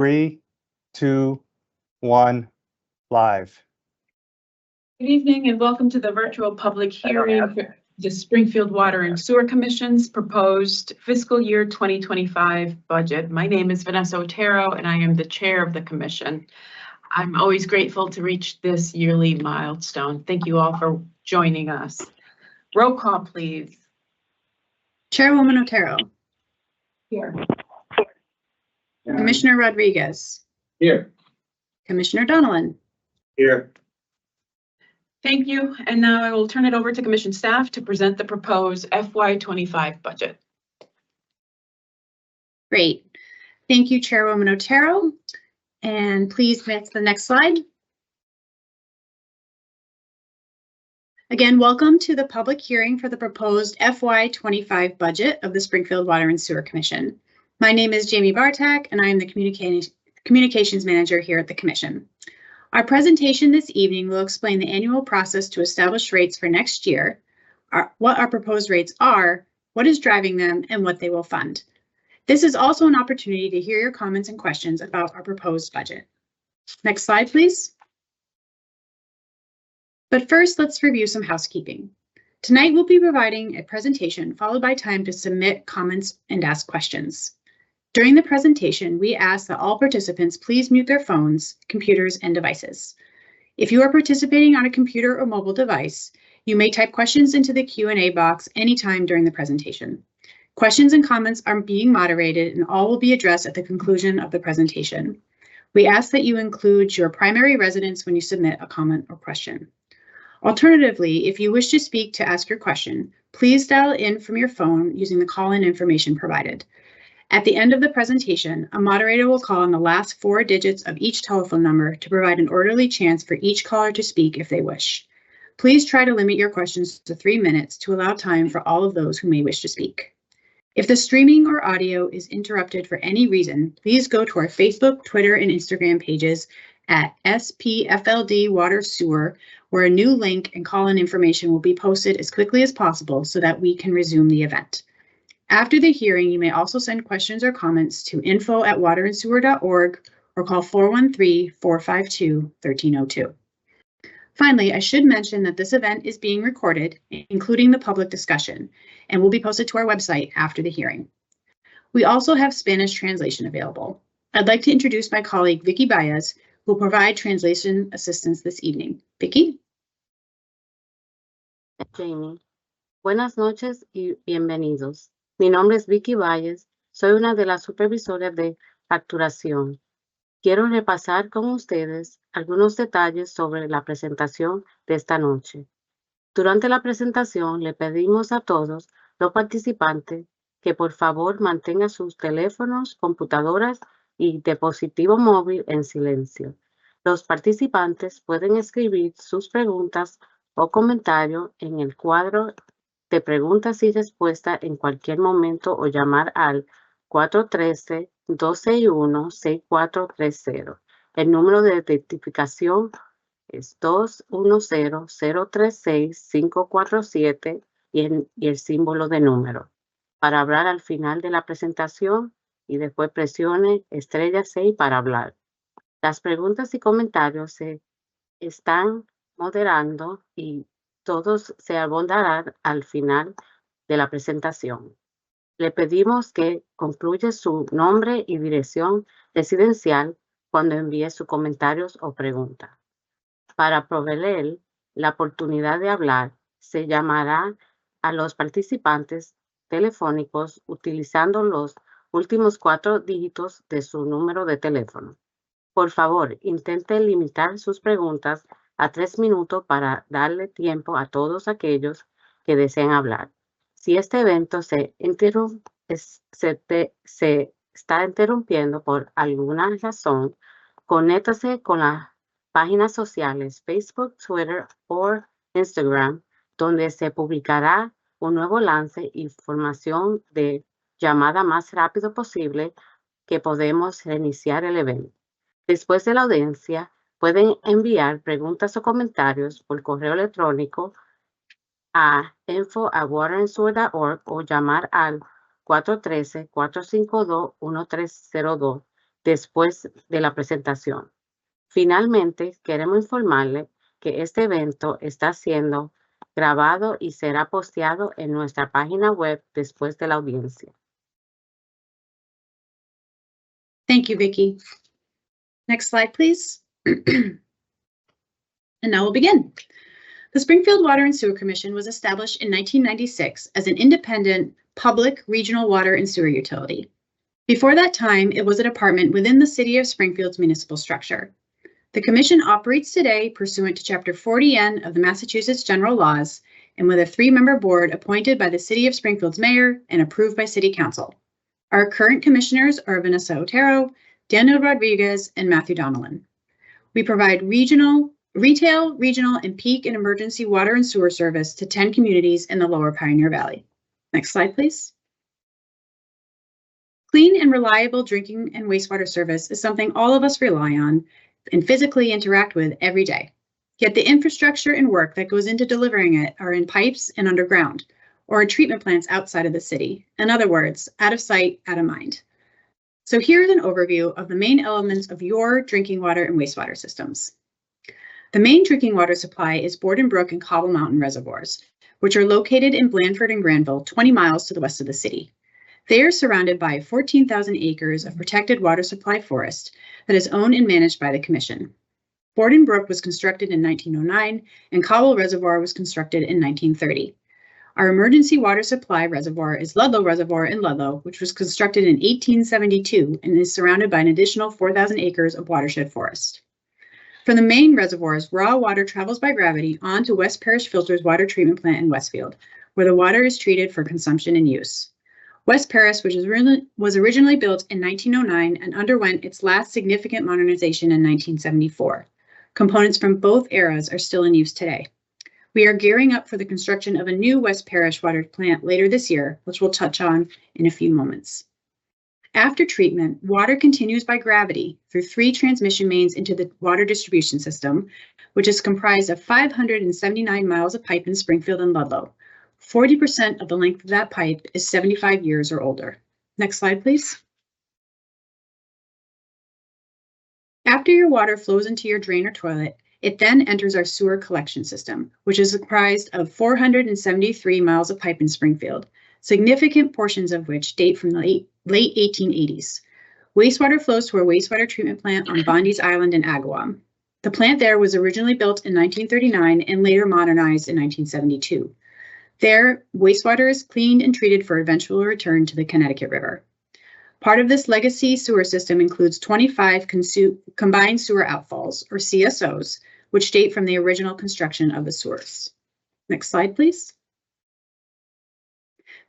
3, 2, 1, live. Good evening and welcome to the virtual public hearing for the Springfield Water and Sewer Commission's proposed fiscal year 2025 budget. My name is Vanessa Otero and I am the chair of the commission. I'm always grateful to reach this yearly milestone. Thank you all for joining us. Roll call, please. Chairwoman Otero. Here. Commissioner Rodriguez. Here. Commissioner Donellan. Here. Thank you. And now I will turn it over to commission staff to present the proposed FY25 budget. Great. Thank you, Chairwoman Otero. And please advance to the next slide. Again, welcome to the public hearing for the proposed FY25 budget of the Springfield Water and Sewer Commission. My name is Jamie Bartak, and I am the communications manager here at the commission. Our presentation this evening will explain the annual process to establish rates for next year, what our proposed rates are, what is driving them, and what they will fund. This is also an opportunity to hear your comments and questions about our proposed budget. Next slide, please. But first, let's review some housekeeping. Tonight, we'll be providing a presentation followed by time to submit comments and ask questions. During the presentation, we ask that all participants please mute their phones, computers, and devices. If you are participating on a computer or mobile device, you may type questions into the Q&A box anytime during the presentation. Questions and comments are being moderated and all will be addressed at the conclusion of the presentation. We ask that you include your primary residence when you submit a comment or question. Alternatively, if you wish to speak to ask your question, please dial in from your phone using the call-in information provided. At the end of the presentation, a moderator will call on the last 4 digits of each telephone number to provide an orderly chance for each caller to speak if they wish. Please try to limit your questions to 3 minutes to allow time for all of those who may wish to speak. If the streaming or audio is interrupted for any reason, please go to our Facebook, Twitter, and Instagram pages at SPFLD Water Sewer, where a new link and call-in information will be posted as quickly as possible so that we can resume the event. After the hearing, you may also send questions or comments to info@waterandsewer.org or call 413-452-1302. Finally, I should mention that this event is being recorded, including the public discussion, and will be posted to our website after the hearing. We also have Spanish translation available. I'd like to introduce my colleague, Vicky Baez, who will provide translation assistance this evening. Vicky? Jamie. Buenas noches y bienvenidos. Mi nombre es Vicky Valles, soy una de las supervisoras de facturación. Quiero repasar con ustedes algunos detalles sobre la presentación de esta noche. Durante la presentación le pedimos a todos los participantes que por favor mantengan sus teléfonos, computadoras y dispositivo móvil en silencio. Los participantes pueden escribir sus preguntas o comentarios en el cuadro de preguntas y respuestas en cualquier momento o llamar al 413-261-6430. El número de identificación es 210-036-547 y el símbolo de número. Para hablar al final de la presentación y después presione estrella 6 para hablar. Las preguntas y comentarios se están moderando y todos se abordarán al final de la presentación. Le pedimos que concluya su nombre y dirección residencial cuando envíe sus comentarios o preguntas. Para proveer la oportunidad de hablar, se llamará a los participantes telefónicos utilizando los últimos 4 dígitos de su número de teléfono. Por favor, intente limitar sus preguntas a 3 minutos para darle tiempo a todos aquellos que deseen hablar. Si este evento se está interrumpiendo por alguna razón, conéctase con las páginas sociales Facebook, Twitter o Instagram, donde se publicará un nuevo lance información de llamada más rápido posible que podemos reiniciar el evento. Después de la audiencia, pueden enviar preguntas o comentarios por correo electrónico a info@waterandsewer.org o llamar al 413-452-1302 después de la presentación. Finalmente, queremos informarle que este evento está siendo grabado y será posteado en nuestra página web después de la audiencia. Thank you, Vicki. Next slide, please. And now we'll begin. The Springfield Water and Sewer Commission was established in 1996 as an independent public regional water and sewer utility. Before that time, it was a department within the City of Springfield's municipal structure. The Commission operates today pursuant to Chapter 40N of the Massachusetts General Laws and with a 3-member board appointed by the City of Springfield's mayor and approved by City Council. Our current commissioners are Vanessa Otero, Daniel Rodriguez, and Matthew Donnellan. We provide retail, regional, and peak and emergency water and sewer service to 10 communities in the Lower Pioneer Valley. Next slide, please. Clean and reliable drinking and wastewater service is something all of us rely on and physically interact with every day. Yet the infrastructure and work that goes into delivering it are in pipes and underground, or in treatment plants outside of the city. In other words, out of sight, out of mind. So here's an overview of the main elements of your drinking water and wastewater systems. The main drinking water supply is Borden Brook and Cobble Mountain reservoirs, which are located in Blandford and Granville, 20 miles to the west of the city. They are surrounded by 14,000 acres of protected water supply forest that is owned and managed by the Commission. Borden Brook was constructed in 1909 and Cobble Reservoir was constructed in 1930. Our emergency water supply reservoir is Ludlow Reservoir in Ludlow, which was constructed in 1872 and is surrounded by an additional 4,000 acres of watershed forest. From the main reservoirs, raw water travels by gravity onto West Parish Filter's water treatment plant in Westfield, where the water is treated for consumption and use. West Paris, which was originally built in 1909 and underwent its last significant modernization in 1974. Components from both eras are still in use today. We are gearing up for the construction of a new West Parish water plant later this year, which we'll touch on in a few moments. After treatment, water continues by gravity through 3 transmission mains into the water distribution system, which is comprised of 579 miles of pipe in Springfield and Ludlow. 40% of the length of that pipe is 75 years or older. Next slide, please. After your water flows into your drain or toilet, it then enters our sewer collection system, which is comprised of 473 miles of pipe in Springfield, significant portions of which date from the late 1880s. Wastewater flows to our wastewater treatment plant on Bondi's Island in Agawam. The plant there was originally built in 1939 and later modernized in 1972. There, wastewater is cleaned and treated for eventual return to the Connecticut River. Part of this legacy sewer system includes 25 combined sewer outfalls, or CSOs, which date from the original construction of the sewers. Next slide, please.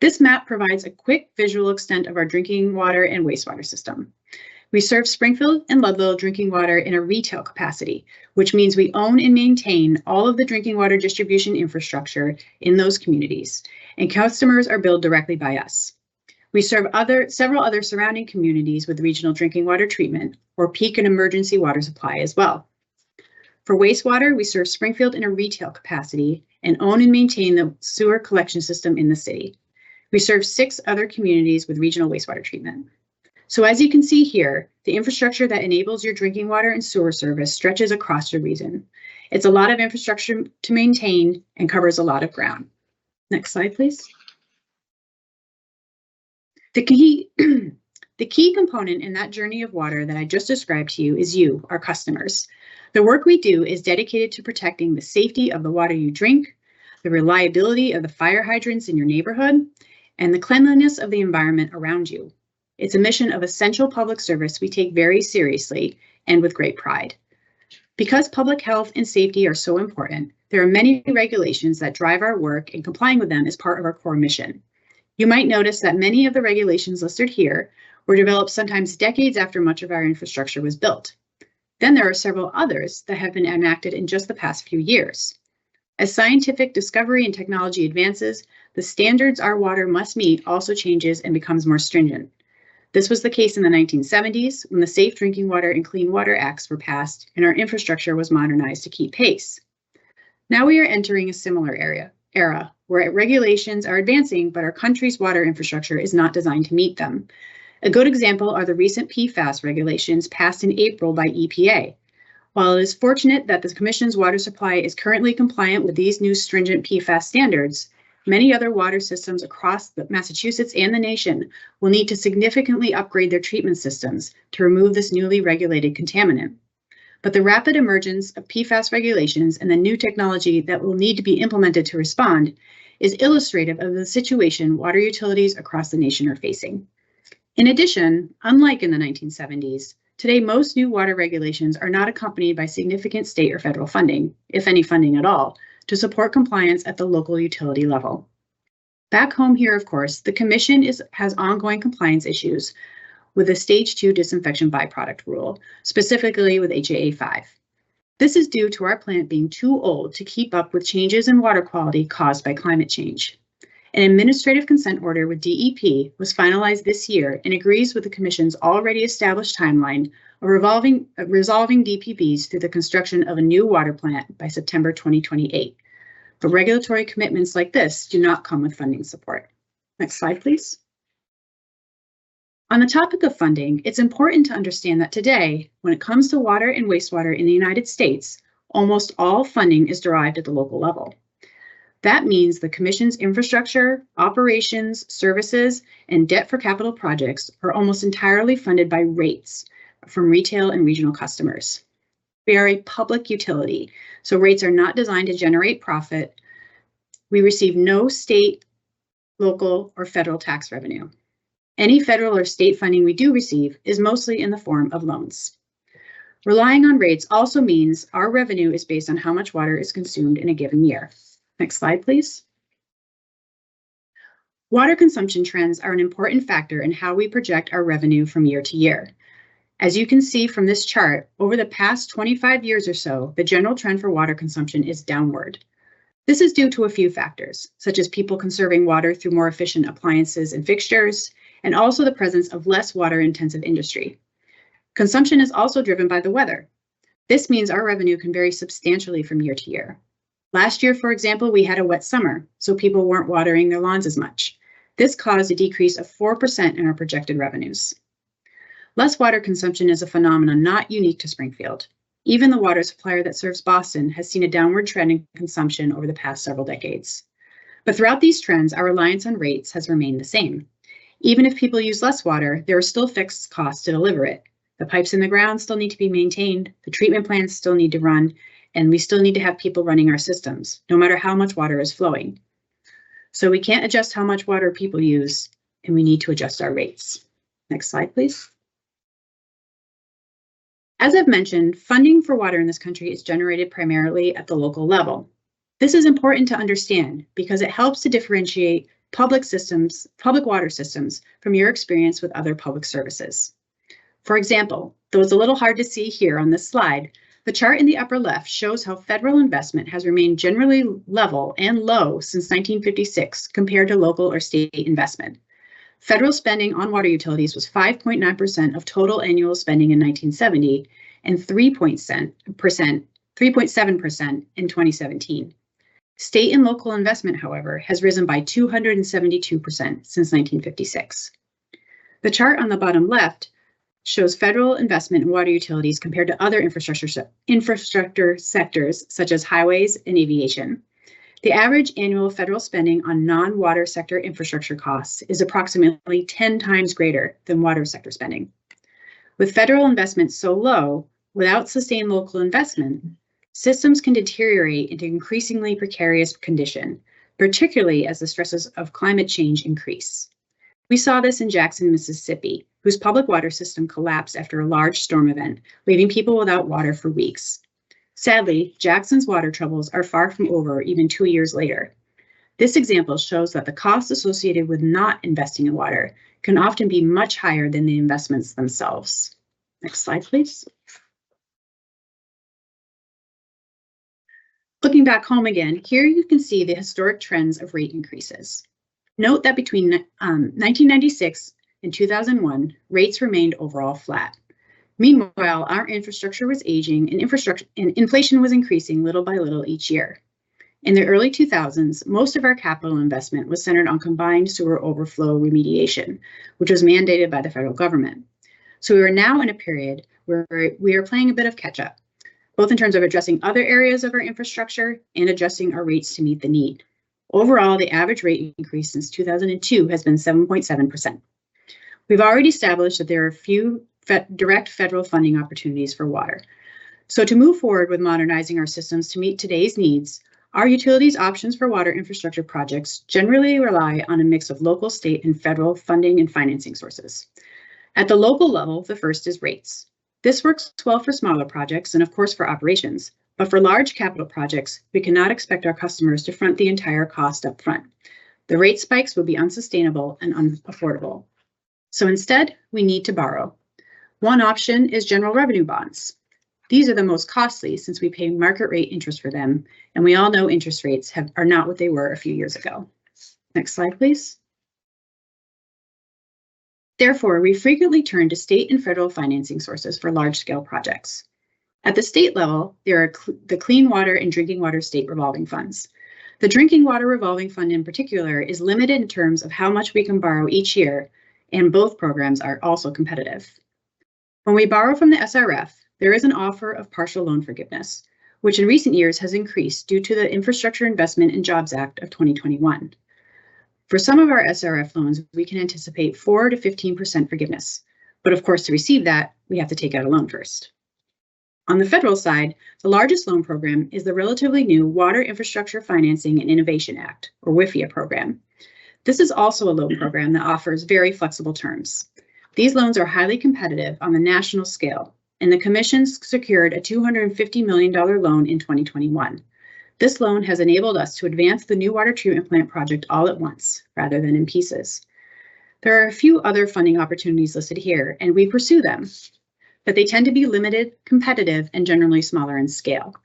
This map provides a quick visual extent of our drinking water and wastewater system. We serve Springfield and Ludlow drinking water in a retail capacity, which means we own and maintain all of the drinking water distribution infrastructure in those communities, and customers are billed directly by us. We serve several other surrounding communities with regional drinking water treatment or peak and emergency water supply as well. For wastewater, we serve Springfield in a retail capacity and own and maintain the sewer collection system in the city. We serve 6 other communities with regional wastewater treatment. So as you can see here, the infrastructure that enables your drinking water and sewer service stretches across your region. It's a lot of infrastructure to maintain and covers a lot of ground. Next slide, please. The key component in that journey of water that I just described to you is you, our customers. The work we do is dedicated to protecting the safety of the water you drink, the reliability of the fire hydrants in your neighborhood, and the cleanliness of the environment around you. It's a mission of essential public service we take very seriously and with great pride. Because public health and safety are so important, there are many regulations that drive our work, and complying with them is part of our core mission. You might notice that many of the regulations listed here were developed sometimes decades after much of our infrastructure was built. Then there are several others that have been enacted in just the past few years. As scientific discovery and technology advances, the standards our water must meet also changes and becomes more stringent. This was the case in the 1970s when the Safe Drinking Water and Clean Water Acts were passed and our infrastructure was modernized to keep pace. Now we are entering a similar era where regulations are advancing, but our country's water infrastructure is not designed to meet them. A good example are the recent PFAS regulations passed in April by EPA. While it is fortunate that the Commission's water supply is currently compliant with these new stringent PFAS standards, many other water systems across Massachusetts and the nation will need to significantly upgrade their treatment systems to remove this newly regulated contaminant. But the rapid emergence of PFAS regulations and the new technology that will need to be implemented to respond is illustrative of the situation water utilities across the nation are facing. In addition, unlike in the 1970s, today most new water regulations are not accompanied by significant state or federal funding, if any funding at all, to support compliance at the local utility level. Back home here, of course, the Commission has ongoing compliance issues with the Stage 2 disinfection byproduct rule, specifically with HAA5. This is due to our plant being too old to keep up with changes in water quality caused by climate change. An administrative consent order with DEP was finalized this year and agrees with the Commission's already established timeline of resolving DPBs through the construction of a new water plant by September 2028. But regulatory commitments like this do not come with funding support. Next slide, please. On the topic of funding, it's important to understand that today, when it comes to water and wastewater in the United States, almost all funding is derived at the local level. That means the Commission's infrastructure, operations, services, and debt for capital projects are almost entirely funded by rates from retail and regional customers. We are a public utility, so rates are not designed to generate profit. We receive no state, local, or federal tax revenue. Any federal or state funding we do receive is mostly in the form of loans. Relying on rates also means our revenue is based on how much water is consumed in a given year. Next slide, please. Water consumption trends are an important factor in how we project our revenue from year to year. As you can see from this chart, over the past 25 years or so, the general trend for water consumption is downward. This is due to a few factors, such as people conserving water through more efficient appliances and fixtures, and also the presence of less water-intensive industry. Consumption is also driven by the weather. This means our revenue can vary substantially from year to year. Last year, for example, we had a wet summer, so people weren't watering their lawns as much. This caused a decrease of 4% in our projected revenues. Less water consumption is a phenomenon not unique to Springfield. Even the water supplier that serves Boston has seen a downward trend in consumption over the past several decades. But throughout these trends, our reliance on rates has remained the same. Even if people use less water, there are still fixed costs to deliver it. The pipes in the ground still need to be maintained, the treatment plants still need to run, and we still need to have people running our systems, no matter how much water is flowing. So we can't adjust how much water people use, and we need to adjust our rates. Next slide, please. As I've mentioned, funding for water in this country is generated primarily at the local level. This is important to understand because it helps to differentiate public water systems from your experience with other public services. For example, though it's a little hard to see here on this slide, the chart in the upper left shows how federal investment has remained generally level and low since 1956 compared to local or state investment. Federal spending on water utilities was 5.9% of total annual spending in 1970 and 3.7% in 2017. State and local investment, however, has risen by 272% since 1956. The chart on the bottom left shows federal investment in water utilities compared to other infrastructure sectors such as highways and aviation. The average annual federal spending on non-water sector infrastructure costs is approximately 10 times greater than water sector spending. With federal investment so low, without sustained local investment, systems can deteriorate into increasingly precarious condition, particularly as the stresses of climate change increase. We saw this in Jackson, Mississippi, whose public water system collapsed after a large storm event, leaving people without water for weeks. Sadly, Jackson's water troubles are far from over even 2 years later. This example shows that the costs associated with not investing in water can often be much higher than the investments themselves. Next slide, please. Looking back home again, here you can see the historic trends of rate increases. Note that between 1996 and 2001, rates remained overall flat. Meanwhile, our infrastructure was aging and inflation was increasing little by little each year. In the early 2000s, most of our capital investment was centered on combined sewer overflow remediation, which was mandated by the federal government. So we are now in a period where we are playing a bit of catch up, both in terms of addressing other areas of our infrastructure and adjusting our rates to meet the need. Overall, the average rate increase since 2002 has been 7.7%. We've already established that there are few direct federal funding opportunities for water. So to move forward with modernizing our systems to meet today's needs, our utilities options for water infrastructure projects generally rely on a mix of local, state, and federal funding and financing sources. At the local level, the first is rates. This works well for smaller projects and of course for operations, but for large capital projects, we cannot expect our customers to front the entire cost up front. The rate spikes would be unsustainable and unaffordable. So instead, we need to borrow. One option is general revenue bonds. These are the most costly since we pay market rate interest for them, and we all know interest rates are not what they were a few years ago. Next slide, please. Therefore, we frequently turn to state and federal financing sources for large-scale projects. At the state level, there are the Clean Water and Drinking Water State Revolving Funds. The Drinking Water Revolving Fund in particular is limited in terms of how much we can borrow each year, and both programs are also competitive. When we borrow from the SRF, there is an offer of partial loan forgiveness, which in recent years has increased due to the Infrastructure Investment and Jobs Act of 2021. For some of our SRF loans, we can anticipate 4 to 15% forgiveness, but of course to receive that, we have to take out a loan first. On the federal side, the largest loan program is the relatively new Water Infrastructure Financing and Innovation Act, or WIFIA program. This is also a loan program that offers very flexible terms. These loans are highly competitive on the national scale, and the Commission secured a $250 million loan in 2021. This loan has enabled us to advance the new water treatment plant project all at once, rather than in pieces. There are a few other funding opportunities listed here, and we pursue them, but they tend to be limited, competitive, and generally smaller in scale.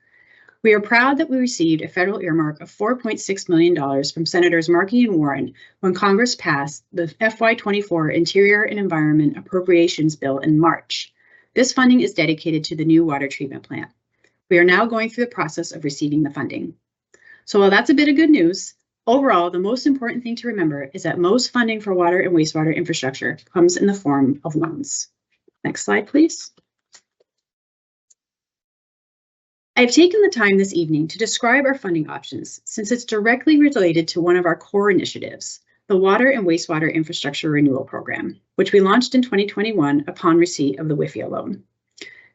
We are proud that we received a federal earmark of $4.6 million from Senators Markey and Warren when Congress passed the FY24 Interior and Environment Appropriations Bill in March. This funding is dedicated to the new water treatment plant. We are now going through the process of receiving the funding. So while that's a bit of good news, overall, the most important thing to remember is that most funding for water and wastewater infrastructure comes in the form of loans. Next slide, please. I've taken the time this evening to describe our funding options since it's directly related to one of our core initiatives, the Water and Wastewater Infrastructure Renewal Program, which we launched in 2021 upon receipt of the WIFIA loan.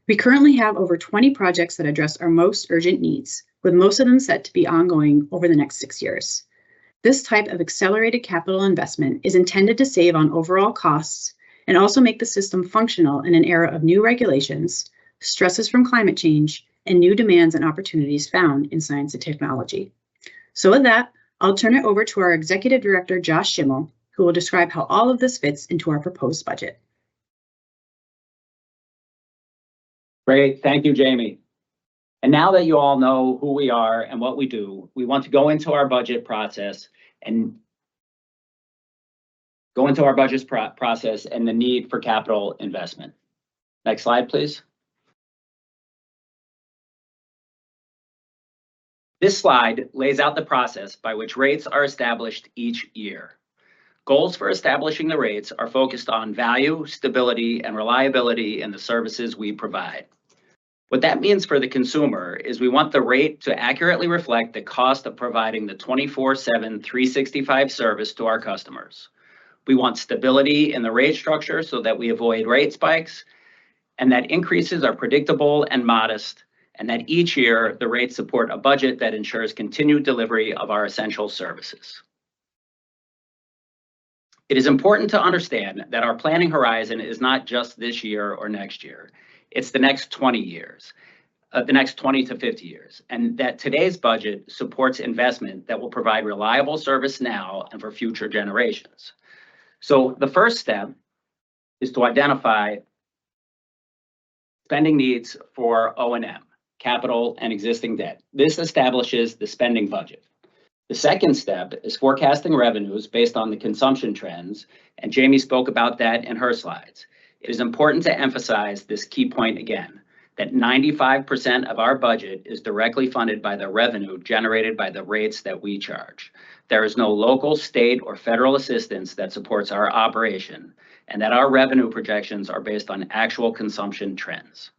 We currently have over 20 projects that address our most urgent needs, with most of them set to be ongoing over the next 6 years. This type of accelerated capital investment is intended to save on overall costs and also make the system functional in an era of new regulations, stresses from climate change, and new demands and opportunities found in science and technology. So with that, I'll turn it over to our Executive Director, Josh Schimmel, who will describe how all of this fits into our proposed budget. Great, thank you, Jamie. And now that you all know who we are and what we do, we want to go into our budget process and the need for capital investment. Next slide, please. This slide lays out the process by which rates are established each year. Goals for establishing the rates are focused on value, stability, and reliability in the services we provide. What that means for the consumer is we want the rate to accurately reflect the cost of providing the 24/7, 365 service to our customers. We want stability in the rate structure so that we avoid rate spikes, and that increases are predictable and modest, and that each year the rates support a budget that ensures continued delivery of our essential services. It is important to understand that our planning horizon is not just this year or next year. It's the next 20 years, the next 20 to 50 years, and that today's budget supports investment that will provide reliable service now and for future generations. So the first step is to identify spending needs for O&M, capital and existing debt. This establishes the spending budget. The second step is forecasting revenues based on the consumption trends, and Jamie spoke about that in her slides. It is important to emphasize this key point again, that 95% of our budget is directly funded by the revenue generated by the rates that we charge. There is no local, state, or federal assistance that supports our operation, and that our revenue projections are based on actual consumption trends.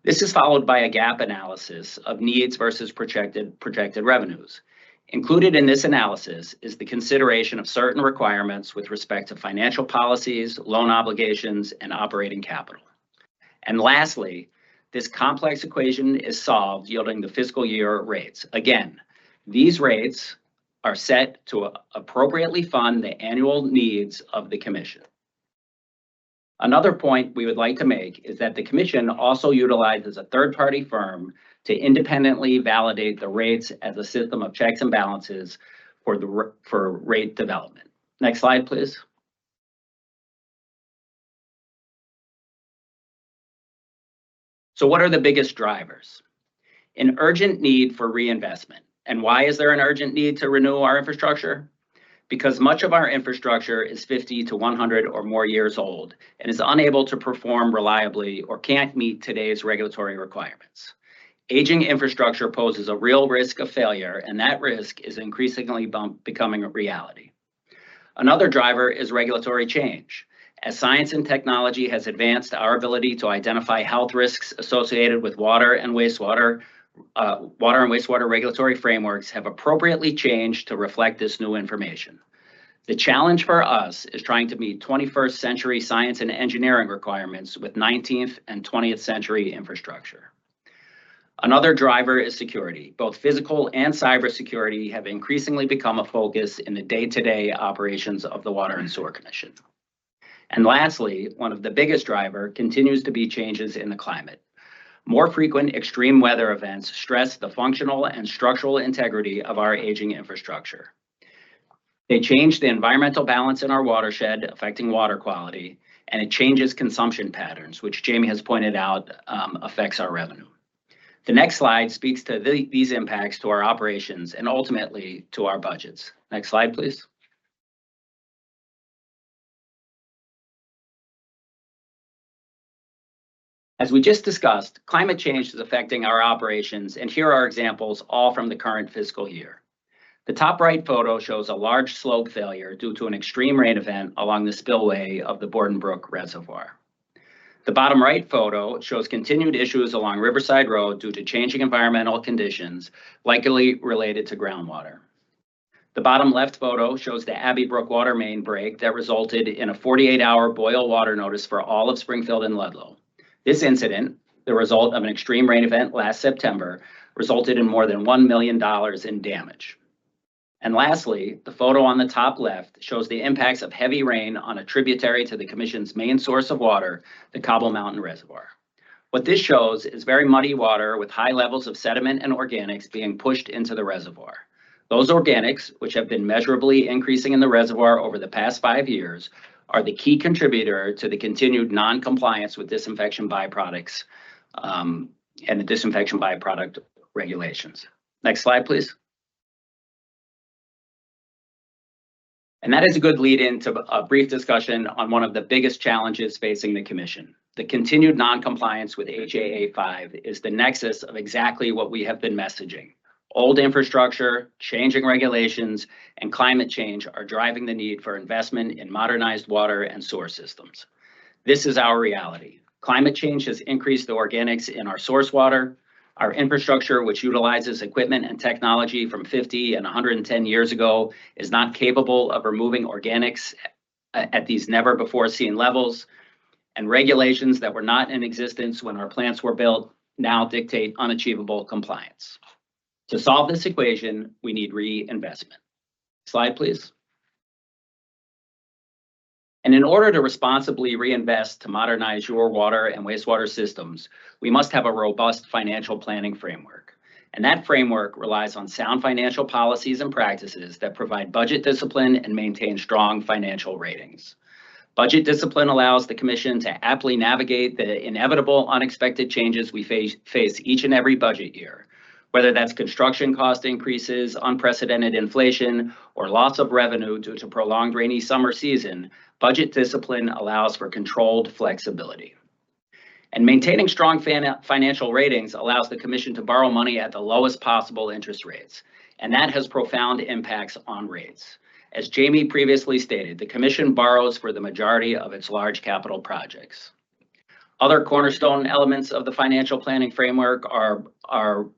This is followed by a gap analysis of needs versus projected revenues. Included in this analysis is the consideration of certain requirements with respect to financial policies, loan obligations, and operating capital. And lastly, this complex equation is solved yielding the fiscal year rates. Again, these rates are set to appropriately fund the annual needs of the commission. Another point we would like to make is that the commission also utilizes a third-party firm to independently validate the rates as a system of checks and balances for rate development. Next slide, please. So what are the biggest drivers? An urgent need for reinvestment. And why is there an urgent need to renew our infrastructure? Because much of our infrastructure is 50 to 100 or more years old and is unable to perform reliably or can't meet today's regulatory requirements. Aging infrastructure poses a real risk of failure, and that risk is increasingly becoming a reality. Another driver is regulatory change. As science and technology has advanced, our ability to identify health risks associated with water and wastewater regulatory frameworks have appropriately changed to reflect this new information. The challenge for us is trying to meet 21st century science and engineering requirements with 19th and 20th century infrastructure. Another driver is security. Both physical and cybersecurity have increasingly become a focus in the day-to-day operations of the Water and Sewer Commission. And lastly, one of the biggest drivers continues to be changes in the climate. More frequent extreme weather events stress the functional and structural integrity of our aging infrastructure. They change the environmental balance in our watershed, affecting water quality, and it changes consumption patterns, which Jamie has pointed out affects our revenue. The next slide speaks to these impacts to our operations and ultimately to our budgets. Next slide, please. As we just discussed, climate change is affecting our operations, and here are examples all from the current fiscal year. The top right photo shows a large slope failure due to an extreme rain event along the spillway of the Borden Brook Reservoir. The bottom right photo shows continued issues along Riverside Road due to changing environmental conditions, likely related to groundwater. The bottom left photo shows the Abbey Brook water main break that resulted in a 48-hour boil water notice for all of Springfield and Ludlow. This incident, the result of an extreme rain event last September, resulted in more than $1 million in damage. And lastly, the photo on the top left shows the impacts of heavy rain on a tributary to the Commission's main source of water, the Cobble Mountain Reservoir. What this shows is very muddy water with high levels of sediment and organics being pushed into the reservoir. Those organics, which have been measurably increasing in the reservoir over the past 5 years, are the key contributor to the continued non-compliance with disinfection byproducts and the disinfection byproduct regulations. Next slide, please. And that is a good lead into a brief discussion on one of the biggest challenges facing the Commission. The continued non-compliance with FY25 is the nexus of exactly what we have been messaging. Old infrastructure, changing regulations, and climate change are driving the need for investment in modernized water and sewer systems. This is our reality. Climate change has increased the organics in our source water. Our infrastructure, which utilizes equipment and technology from 50 and 110 years ago, is not capable of removing organics at these never-before-seen levels. And regulations that were not in existence when our plants were built now dictate unachievable compliance. To solve this equation, we need reinvestment. Slide, please. And in order to responsibly reinvest to modernize your water and wastewater systems, we must have a robust financial planning framework. And that framework relies on sound financial policies and practices that provide budget discipline and maintain strong financial ratings. Budget discipline allows the Commission to aptly navigate the inevitable unexpected changes we face each and every budget year, whether that's construction cost increases, unprecedented inflation, or loss of revenue due to prolonged rainy summer season. Budget discipline allows for controlled flexibility. And maintaining strong financial ratings allows the Commission to borrow money at the lowest possible interest rates, and that has profound impacts on rates. As Jamie previously stated, the Commission borrows for the majority of its large capital projects. Other cornerstone elements of the financial planning framework are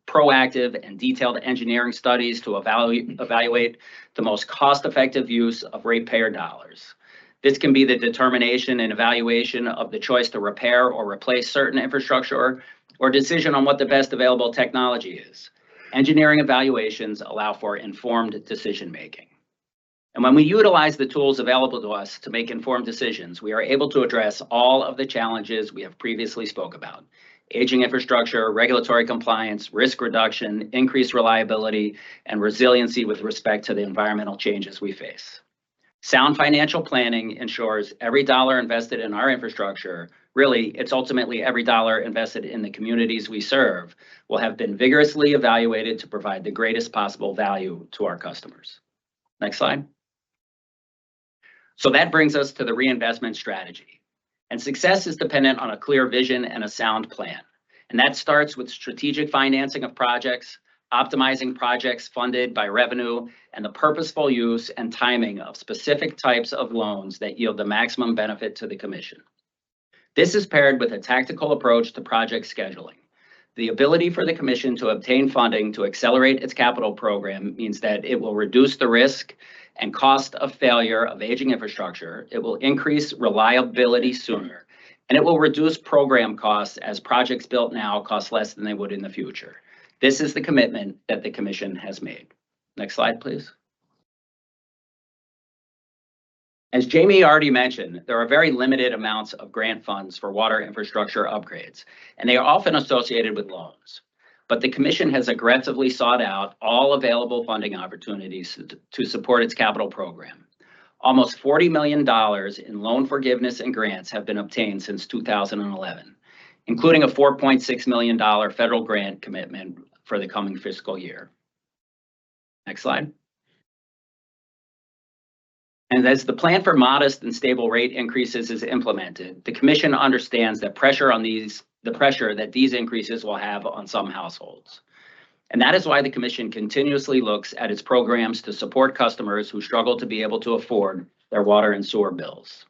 proactive and detailed engineering studies to evaluate the most cost-effective use of ratepayer dollars. This can be the determination and evaluation of the choice to repair or replace certain infrastructure or decision on what the best available technology is. Engineering evaluations allow for informed decision-making. And when we utilize the tools available to us to make informed decisions, we are able to address all of the challenges we have previously spoke about: aging infrastructure, regulatory compliance, risk reduction, increased reliability, and resiliency with respect to the environmental changes we face. Sound financial planning ensures every dollar invested in our infrastructure, really, it's ultimately every dollar invested in the communities we serve, will have been vigorously evaluated to provide the greatest possible value to our customers. Next slide. So that brings us to the reinvestment strategy. And success is dependent on a clear vision and a sound plan. And that starts with strategic financing of projects, optimizing projects funded by revenue, and the purposeful use and timing of specific types of loans that yield the maximum benefit to the Commission. This is paired with a tactical approach to project scheduling. The ability for the Commission to obtain funding to accelerate its capital program means that it will reduce the risk and cost of failure of aging infrastructure, it will increase reliability sooner, and it will reduce program costs as projects built now cost less than they would in the future. This is the commitment that the Commission has made. Next slide, please. As Jamie already mentioned, there are very limited amounts of grant funds for water infrastructure upgrades, and they are often associated with loans. But the Commission has aggressively sought out all available funding opportunities to support its capital program. Almost $40 million in loan forgiveness and grants have been obtained since 2011, including a $4.6 million federal grant commitment for the coming fiscal year. Next slide. And as the plan for modest and stable rate increases is implemented, the Commission understands that the pressure that these increases will have on some households. And that is why the Commission continuously looks at its programs to support customers who struggle to be able to afford their water and sewer bills.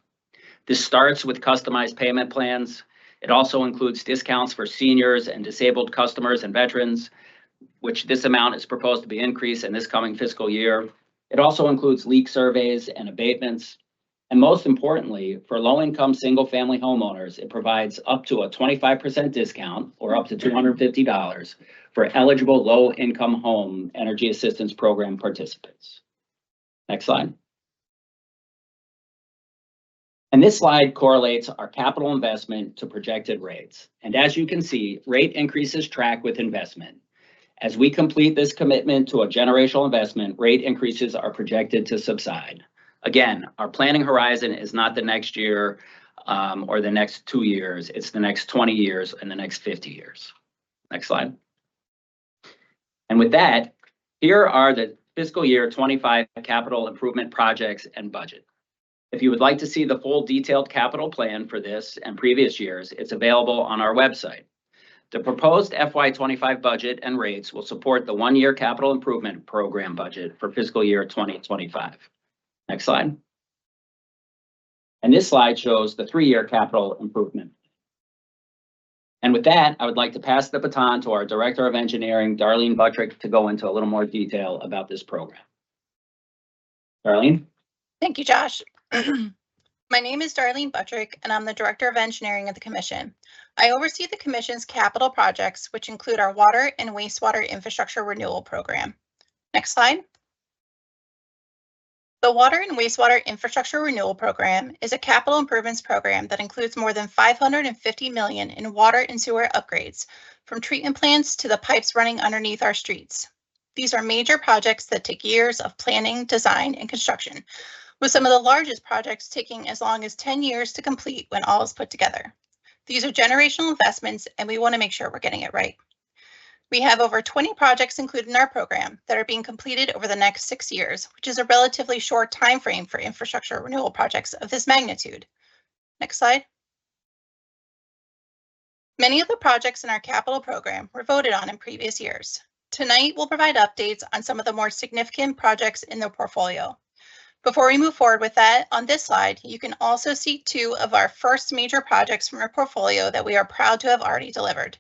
This starts with customized payment plans. It also includes discounts for seniors and disabled customers and veterans, which this amount is proposed to be increased in this coming fiscal year. It also includes leak surveys and abatements. And most importantly, for low-income single-family homeowners, it provides up to a 25% discount or up to $250 for eligible low-income home energy assistance program participants. Next slide. And this slide correlates our capital investment to projected rates. And as you can see, rate increases track with investment. As we complete this commitment to a generational investment, rate increases are projected to subside. Again, our planning horizon is not the next year or the next 2 years, it's the next 20 years and the next 50 years. Next slide. And with that, here are the fiscal year 25 capital improvement projects and budget. If you would like to see the full detailed capital plan for this and previous years, it's available on our website. The proposed FY25 budget and rates will support the one-year capital improvement program budget for fiscal year 2025. Next slide. And this slide shows the 3-year capital improvement. And with that, I would like to pass the baton to our Director of Engineering, Darlene Buttrick, to go into a little more detail about this program. Darlene? Thank you, Josh. My name is Darlene Buttrick, and I'm the Director of Engineering of the Commission. I oversee the Commission's capital projects, which include our water and wastewater infrastructure renewal program. Next slide. The Water and Wastewater Infrastructure Renewal Program is a capital improvements program that includes more than $550 million in water and sewer upgrades, from treatment plants to the pipes running underneath our streets. These are major projects that take years of planning, design, and construction, with some of the largest projects taking as long as 10 years to complete when all is put together. These are generational investments, and we want to make sure we're getting it right. We have over 20 projects included in our program that are being completed over the next 6 years, which is a relatively short time frame for infrastructure renewal projects of this magnitude. Next slide. Many of the projects in our capital program were voted on in previous years. Tonight, we'll provide updates on some of the more significant projects in the portfolio. Before we move forward with that, on this slide, you can also see two of our first major projects from our portfolio that we are proud to have already delivered.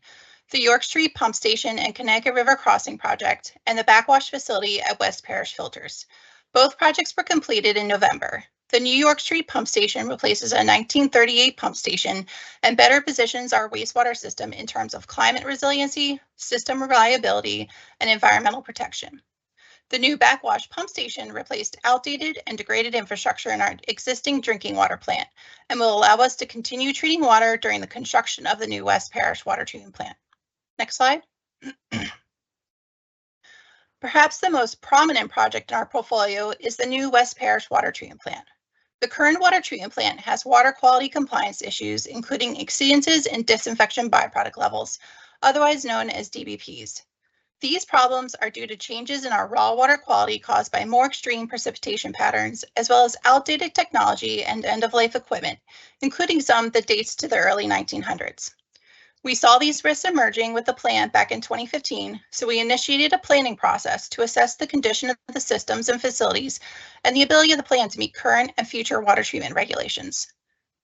The York Street Pump Station and Connecticut River Crossing project and the backwash facility at West Parish Filters. Both projects were completed in November. The New York Street Pump Station replaces a 1938 pump station and better positions our wastewater system in terms of climate resiliency, system reliability, and environmental protection. The new backwash pump station replaced outdated and degraded infrastructure in our existing drinking water plant and will allow us to continue treating water during the construction of the new West Parish water treatment plant. Next slide. Perhaps the most prominent project in our portfolio is the new West Parish water treatment plant. The current water treatment plant has water quality compliance issues, including exceedances in disinfection byproduct levels, otherwise known as DBPs. These problems are due to changes in our raw water quality caused by more extreme precipitation patterns, as well as outdated technology and end-of-life equipment, including some that dates to the early 1900s. We saw these risks emerging with the plant back in 2015, so we initiated a planning process to assess the condition of the systems and facilities and the ability of the plant to meet current and future water treatment regulations.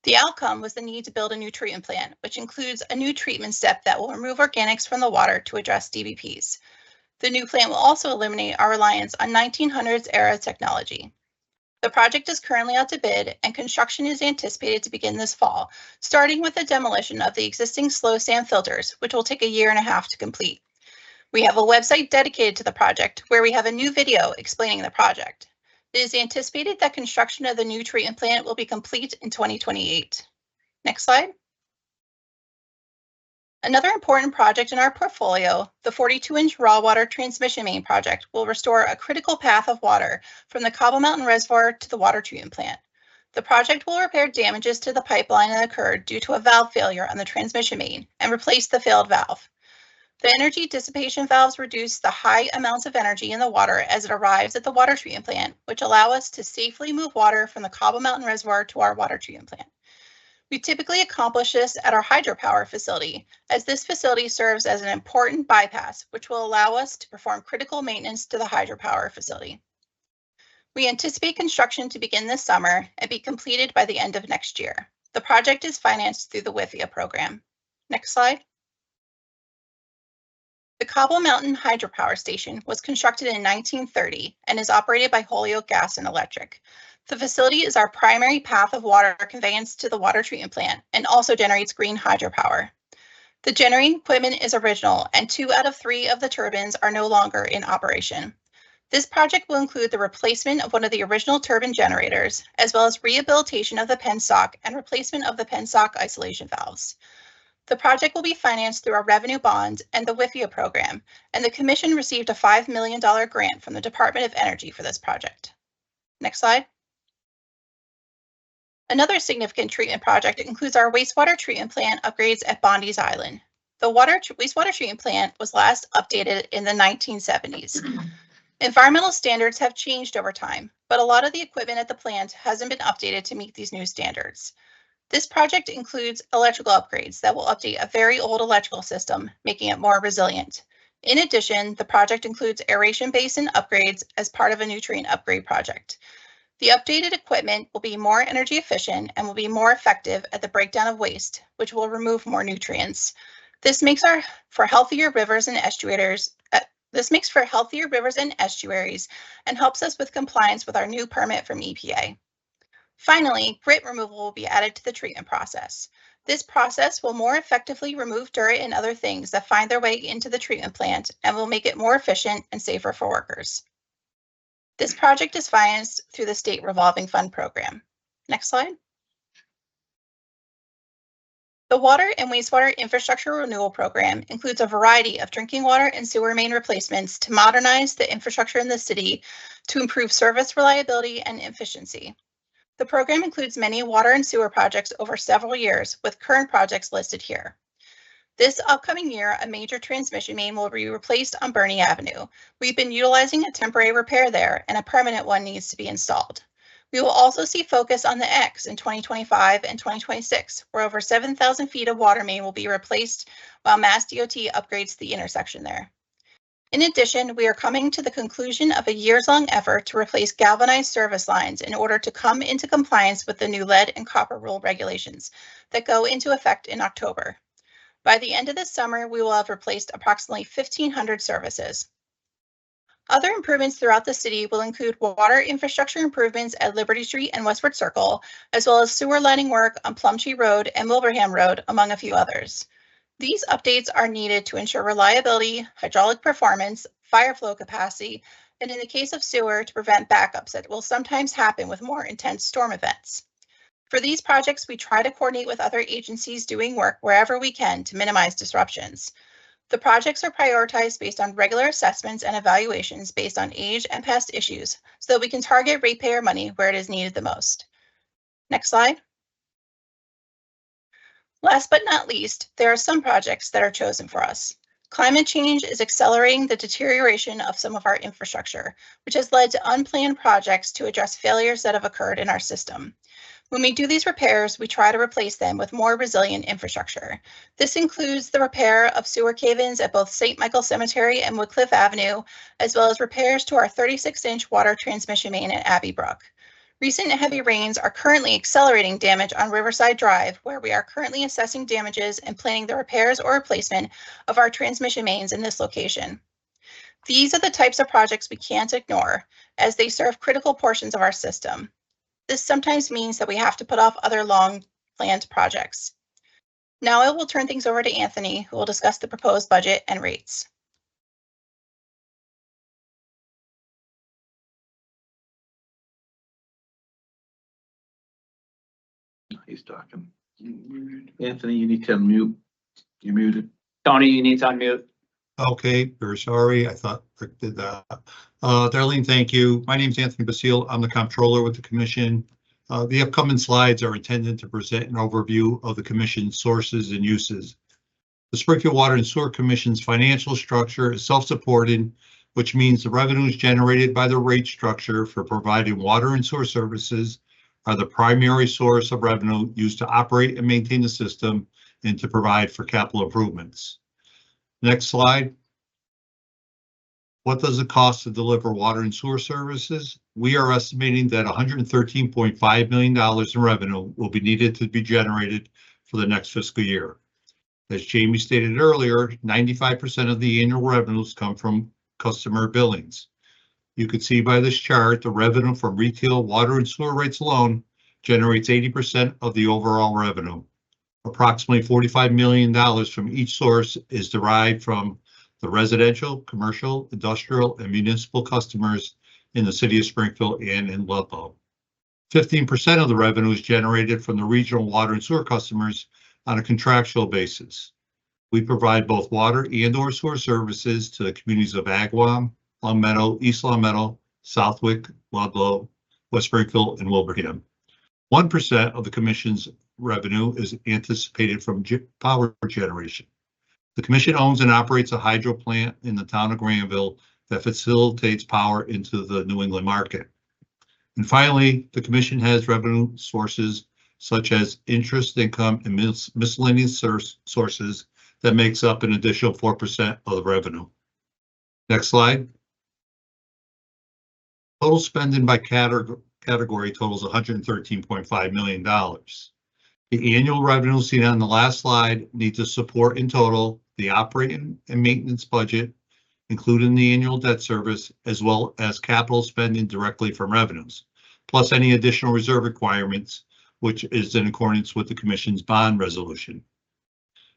The outcome was the need to build a new treatment plant, which includes a new treatment step that will remove organics from the water to address DBPs. The new plant will also eliminate our reliance on 1900s era technology. The project is currently out to bid and construction is anticipated to begin this fall, starting with the demolition of the existing slow sand filters, which will take a year and a half to complete. We have a website dedicated to the project where we have a new video explaining the project. It is anticipated that construction of the new treatment plant will be complete in 2028. Next slide. Another important project in our portfolio, the 42-inch raw water transmission main project, will restore a critical path of water from the Cobble Mountain Reservoir to the water treatment plant. The project will repair damages to the pipeline that occurred due to a valve failure on the transmission main and replace the failed valve. The energy dissipation valves reduce the high amounts of energy in the water as it arrives at the water treatment plant, which allow us to safely move water from the Cobble Mountain Reservoir to our water treatment plant. We typically accomplish this at our hydropower facility, as this facility serves as an important bypass, which will allow us to perform critical maintenance to the hydropower facility. We anticipate construction to begin this summer and be completed by the end of next year. The project is financed through the WIFIA program. Next slide. The Cobble Mountain Hydropower Station was constructed in 1930 and is operated by Holyoke Gas and Electric. The facility is our primary path of water conveyance to the water treatment plant and also generates green hydropower. The generating equipment is original and 2 out of 3 of the turbines are no longer in operation. This project will include the replacement of one of the original turbine generators, as well as rehabilitation of the penstock and replacement of the penstock isolation valves. The project will be financed through our revenue bond and the WIFIA program, and the Commission received a $5 million grant from the Department of Energy for this project. Next slide. Another significant treatment project includes our wastewater treatment plant upgrades at Bondi's Island. The wastewater treatment plant was last updated in the 1970s. Environmental standards have changed over time, but a lot of the equipment at the plant hasn't been updated to meet these new standards. This project includes electrical upgrades that will update a very old electrical system, making it more resilient. In addition, the project includes aeration basin upgrades as part of a nutrient upgrade project. The updated equipment will be more energy efficient and will be more effective at the breakdown of waste, which will remove more nutrients. This makes for healthier rivers and estuaries and helps us with compliance with our new permit from EPA. Finally, grit removal will be added to the treatment process. This process will more effectively remove dirt and other things that find their way into the treatment plant and will make it more efficient and safer for workers. This project is financed through the State Revolving Fund program. Next slide. The Water and Wastewater Infrastructure Renewal Program includes a variety of drinking water and sewer main replacements to modernize the infrastructure in the city to improve service reliability and efficiency. The program includes many water and sewer projects over several years, with current projects listed here. This upcoming year, a major transmission main will be replaced on Bernie Avenue. We've been utilizing a temporary repair there, and a permanent one needs to be installed. We will also see focus on the X in 2025 and 2026, where over 7,000 feet of water main will be replaced while Mass DOT upgrades the intersection there. In addition, we are coming to the conclusion of a years-long effort to replace galvanized service lines in order to come into compliance with the new lead and copper rule regulations that go into effect in October. By the end of this summer, we will have replaced approximately 1,500 services. Other improvements throughout the city will include water infrastructure improvements at Liberty Street and Westward Circle, as well as sewer lining work on Plumtree Road and Wilbraham Road, among a few others. These updates are needed to ensure reliability, hydraulic performance, fire flow capacity, and in the case of sewer, to prevent backups that will sometimes happen with more intense storm events. For these projects, we try to coordinate with other agencies doing work wherever we can to minimize disruptions. The projects are prioritized based on regular assessments and evaluations based on age and past issues, so that we can target ratepayer money where it is needed the most. Next slide. Last but not least, there are some projects that are chosen for us. Climate change is accelerating the deterioration of some of our infrastructure, which has led to unplanned projects to address failures that have occurred in our system. When we do these repairs, we try to replace them with more resilient infrastructure. This includes the repair of sewer cave-ins at both St. Michael Cemetery and Woodcliff Avenue, as well as repairs to our 36-inch water transmission main at Abbey Brook. Recent heavy rains are currently accelerating damage on Riverside Drive, where we are currently assessing damages and planning the repairs or replacement of our transmission mains in this location. These are the types of projects we can't ignore, as they serve critical portions of our system. This sometimes means that we have to put off other long-planned projects. Now I will turn things over to Anthony, who will discuss the proposed budget and rates. He's talking. Anthony, you need to unmute. You're muted. Tony, you need to unmute. Okay, very sorry. I thought Rick did that. Darlene, thank you. My name is Anthony Basile. I'm the comptroller with the commission. The upcoming slides are intended to present an overview of the commission's sources and uses. The Springfield Water and Sewer Commission's financial structure is self-supported, which means the revenues generated by the rate structure for providing water and sewer services are the primary source of revenue used to operate and maintain the system and to provide for capital improvements. Next slide. What does it cost to deliver water and sewer services? We are estimating that $113.5 million in revenue will be needed to be generated for the next fiscal year. As Jamie stated earlier, 95% of the annual revenues come from customer billings. You can see by this chart, the revenue from retail water and sewer rates alone generates 80% of the overall revenue. Approximately $45 million from each source is derived from the residential, commercial, industrial, and municipal customers in the city of Springfield and in Ludlow. 15% of the revenue is generated from the regional water and sewer customers on a contractual basis. We provide both water and/or sewer services to the communities of Agawam, Long Meadow, East Long Meadow, Southwick, Ludlow, West Springfield, and Wilbraham. 1% of the commission's revenue is anticipated from power generation. The commission owns and operates a hydro plant in the town of Granville that facilitates power into the New England market. And finally, the commission has revenue sources such as interest income and miscellaneous sources that makes up an additional 4% of the revenue. Next slide. Total spending by category totals $113.5 million. The annual revenue seen on the last slide need to support in total the operating and maintenance budget, including the annual debt service, as well as capital spending directly from revenues, plus any additional reserve requirements, which is in accordance with the commission's bond resolution.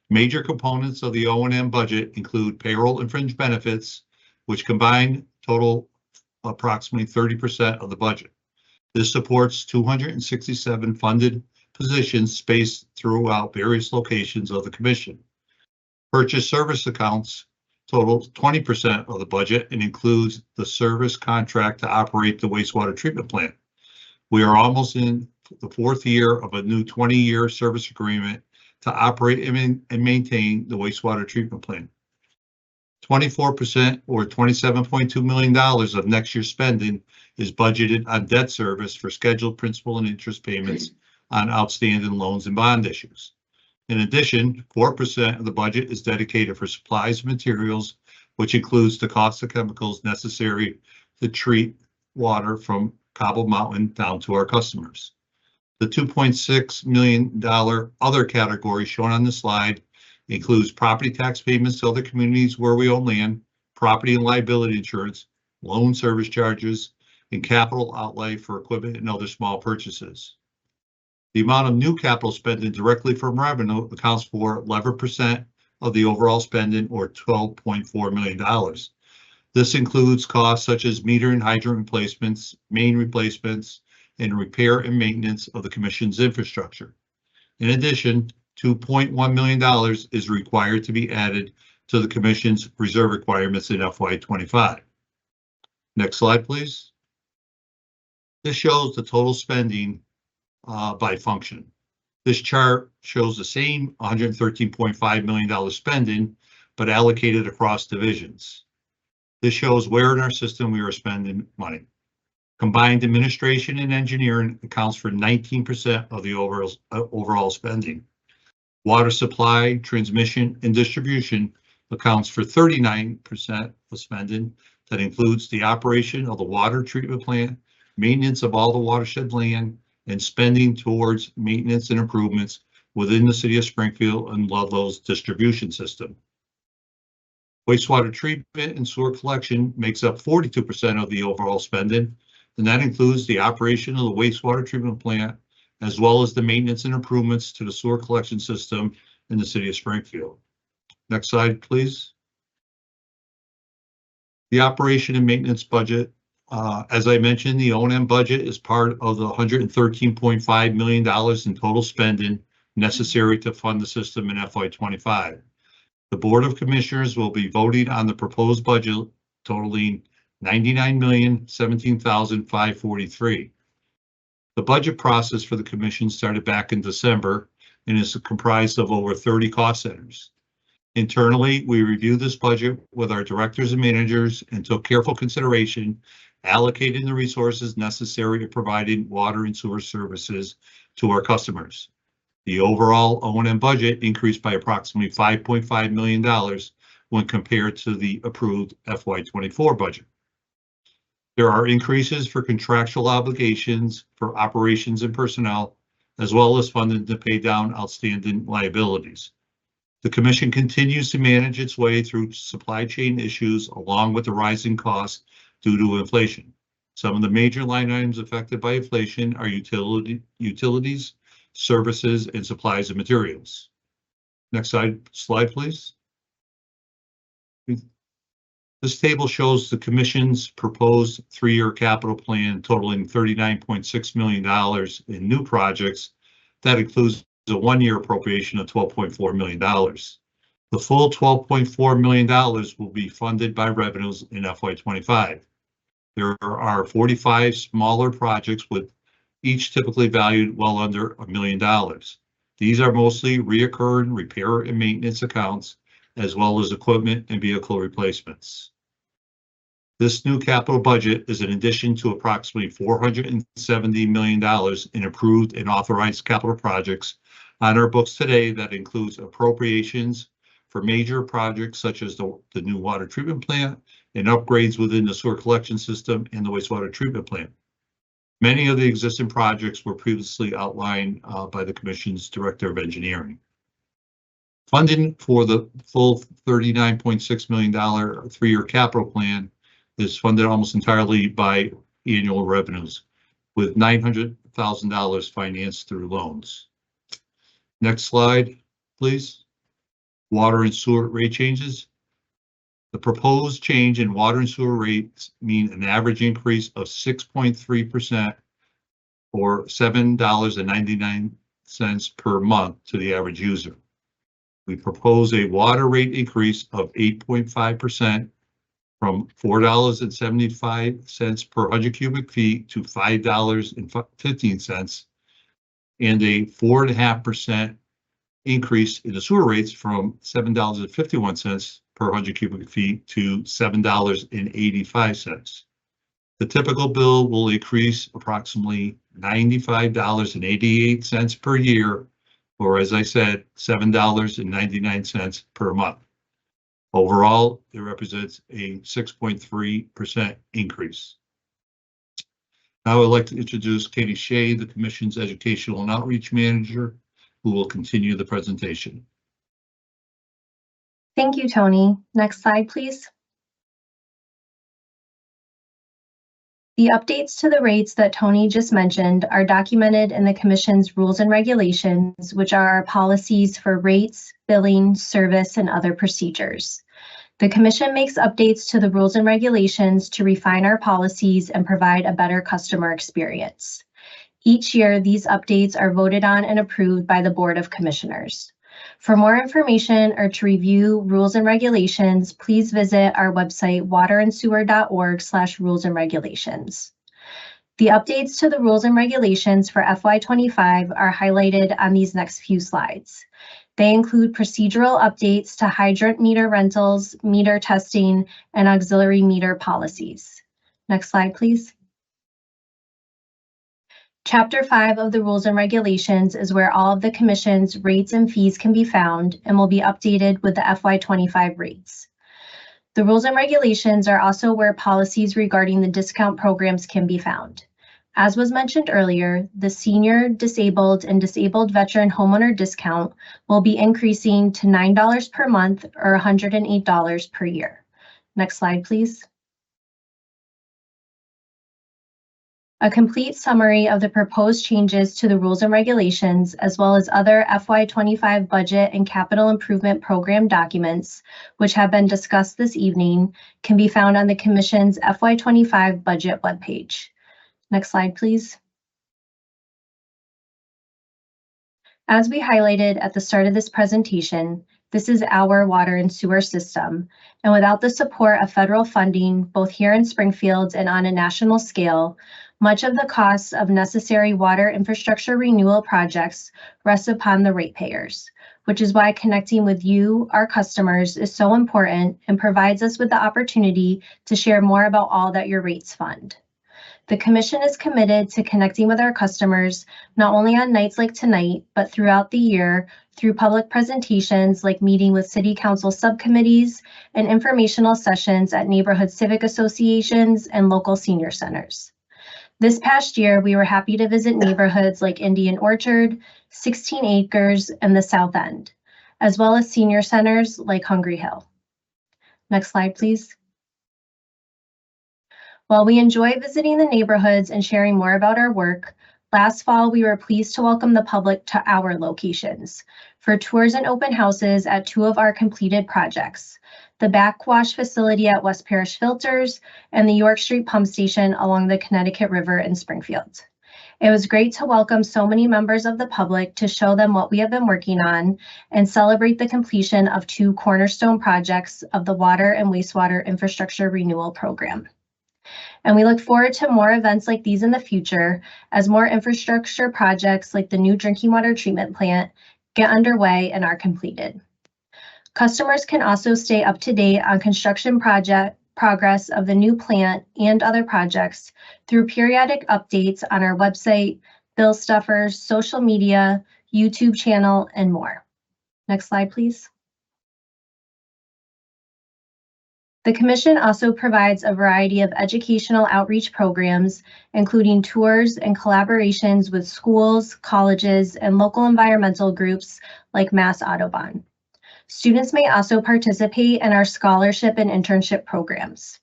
Major components of the O&M budget include payroll and fringe benefits, which combined total approximately 30% of the budget. This supports 267 funded positions spaced throughout various locations of the commission. Purchase service accounts total 20% of the budget and includes the service contract to operate the wastewater treatment plant. We are almost in the fourth year of a new 20-year service agreement to operate and maintain the wastewater treatment plant. 24% or $27.2 million of next year's spending is budgeted on debt service for scheduled principal and interest payments on outstanding loans and bond issues. In addition, 4% of the budget is dedicated for supplies and materials, which includes the cost of chemicals necessary to treat water from Cobble Mountain down to our customers. The $2.6 million other category shown on the slide includes property tax payments to other communities where we own land, property and liability insurance, loan service charges, and capital outlay for equipment and other small purchases. The amount of new capital spending directly from revenue accounts for 11% of the overall spending, or $12.4 million. This includes costs such as meter and hydrant replacements, main replacements, and repair and maintenance of the Commission's infrastructure. In addition, $2.1 million is required to be added to the Commission's reserve requirements in FY25. Next slide, please. This shows the total spending by function. This chart shows the same $113.5 million spending, but allocated across divisions. This shows where in our system we are spending money. Combined administration and engineering accounts for 19% of the overall spending. Water supply, transmission, and distribution accounts for 39% of spending. That includes the operation of the water treatment plant, maintenance of all the watershed land, and spending towards maintenance and improvements within the city of Springfield and Ludlow's distribution system. Wastewater treatment and sewer collection makes up 42% of the overall spending, and that includes the operation of the wastewater treatment plant, as well as the maintenance and improvements to the sewer collection system in the city of Springfield. Next slide, please. The operation and maintenance budget. As I mentioned, the O&M budget is part of the $113.5 million in total spending necessary to fund the system in FY25. The Board of Commissioners will be voting on the proposed budget totaling $99,017,543. The budget process for the Commission started back in December and is comprised of over 30 cost centers. Internally, we reviewed this budget with our directors and managers and took careful consideration allocating the resources necessary to providing water and sewer services to our customers. The overall O&M budget increased by approximately $5.5 million when compared to the approved FY24 budget. There are increases for contractual obligations for operations and personnel, as well as funding to pay down outstanding liabilities. The Commission continues to manage its way through supply chain issues along with the rising costs due to inflation. Some of the major line items affected by inflation are utilities, services, and supplies and materials. Next slide, please. This table shows the Commission's proposed 3-year capital plan totaling $39.6 million in new projects. That includes a 1-year appropriation of $12.4 million. The full $12.4 million will be funded by revenues in FY25. There are 45 smaller projects with each typically valued well under $1 million. These are mostly reoccurring repair and maintenance accounts, as well as equipment and vehicle replacements. This new capital budget is in addition to approximately $470 million in approved and authorized capital projects on our books today. That includes appropriations for major projects such as the new water treatment plant and upgrades within the sewer collection system and the wastewater treatment plant. Many of the existing projects were previously outlined by the Commission's Director of Engineering. Funding for the full $39.6 million 3-year capital plan is funded almost entirely by annual revenues, with $900,000 financed through loans. Next slide, please. Water and sewer rate changes. The proposed change in water and sewer rates mean an average increase of 6.3% or $7.99 per month to the average user. We propose a water rate increase of 8.5% from $4.75 per 100 cubic feet to $5.15, and a 4.5% increase in the sewer rates from $7.51 per 100 cubic feet to $7.85. The typical bill will increase approximately $95.88 per year, or as I said, $7.99 per month. Overall, it represents a 6.3% increase. Now I'd like to introduce Katie Shea, the Commission's Educational and Outreach Manager, who will continue the presentation. Thank you, Tony. Next slide, please. The updates to the rates that Tony just mentioned are documented in the Commission's rules and regulations, which are our policies for rates, billing, service, and other procedures. The Commission makes updates to the rules and regulations to refine our policies and provide a better customer experience. Each year, these updates are voted on and approved by the Board of Commissioners. For more information or to review rules and regulations, please visit our website waterandsewer.org/rules and regulations. The updates to the rules and regulations for FY25 are highlighted on these next few slides. They include procedural updates to hydrant meter rentals, meter testing, and auxiliary meter policies. Next slide, please. Chapter 5 of the Rules and Regulations is where all of the Commission's rates and fees can be found and will be updated with the FY25 rates. The Rules and Regulations are also where policies regarding the discount programs can be found. As was mentioned earlier, the senior, disabled, and disabled veteran homeowner discount will be increasing to $9 per month or $108 per year. Next slide, please. A complete summary of the proposed changes to the rules and regulations, as well as other FY25 budget and capital improvement program documents, which have been discussed this evening, can be found on the Commission's FY25 budget webpage. Next slide, please. As we highlighted at the start of this presentation, this is our water and sewer system, and without the support of federal funding, both here in Springfield and on a national scale, much of the costs of necessary water infrastructure renewal projects rests upon the ratepayers, which is why connecting with you, our customers, is so important and provides us with the opportunity to share more about all that your rates fund. The Commission is committed to connecting with our customers, not only on nights like tonight, but throughout the year through public presentations like meeting with City Council subcommittees and informational sessions at neighborhood civic associations and local senior centers. This past year, we were happy to visit neighborhoods like Indian Orchard, 16 Acres, and the South End, as well as senior centers like Hungry Hill. Next slide, please. While we enjoy visiting the neighborhoods and sharing more about our work, last fall we were pleased to welcome the public to our locations for tours and open houses at 2 of our completed projects, the backwash facility at West Parish Filters and the York Street Pump Station along the Connecticut River in Springfield. It was great to welcome so many members of the public to show them what we have been working on and celebrate the completion of 2 cornerstone projects of the Water and Wastewater Infrastructure Renewal Program. And we look forward to more events like these in the future as more infrastructure projects like the new drinking water treatment plant get underway and are completed. Customers can also stay up to date on construction progress of the new plant and other projects through periodic updates on our website, bill stuffers, social media, YouTube channel, and more. Next slide, please. The Commission also provides a variety of educational outreach programs, including tours and collaborations with schools, colleges, and local environmental groups like Mass Audubon. Students may also participate in our scholarship and internship programs.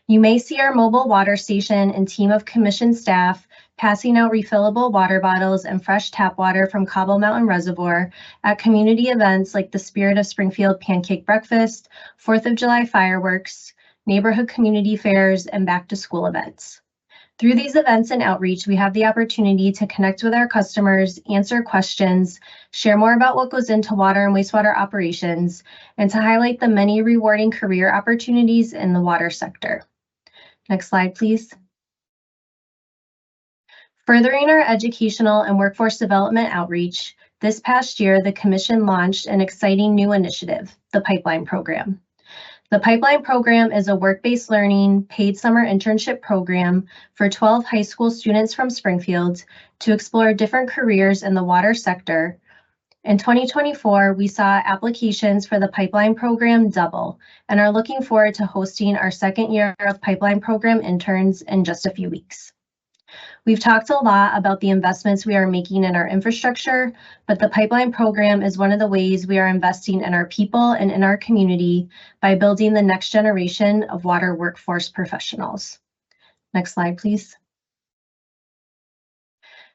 You may see our mobile water station and team of Commission staff passing out refillable water bottles and fresh tap water from Cobble Mountain Reservoir at community events like the Spirit of Springfield Pancake Breakfast, 4th of July fireworks, neighborhood community fairs, and back to school events. Through these events and outreach, we have the opportunity to connect with our customers, answer questions, share more about what goes into water and wastewater operations, and to highlight the many rewarding career opportunities in the water sector. Next slide, please. Furthering our educational and workforce development outreach, this past year, the Commission launched an exciting new initiative, the Pipeline Program. The Pipeline Program is a work-based learning paid summer internship program for 12 high school students from Springfield to explore different careers in the water sector. In 2024, we saw applications for the Pipeline Program double and are looking forward to hosting our second year of Pipeline Program interns in just a few weeks. We've talked a lot about the investments we are making in our infrastructure, but the Pipeline Program is one of the ways we are investing in our people and in our community by building the next generation of water workforce professionals. Next slide, please.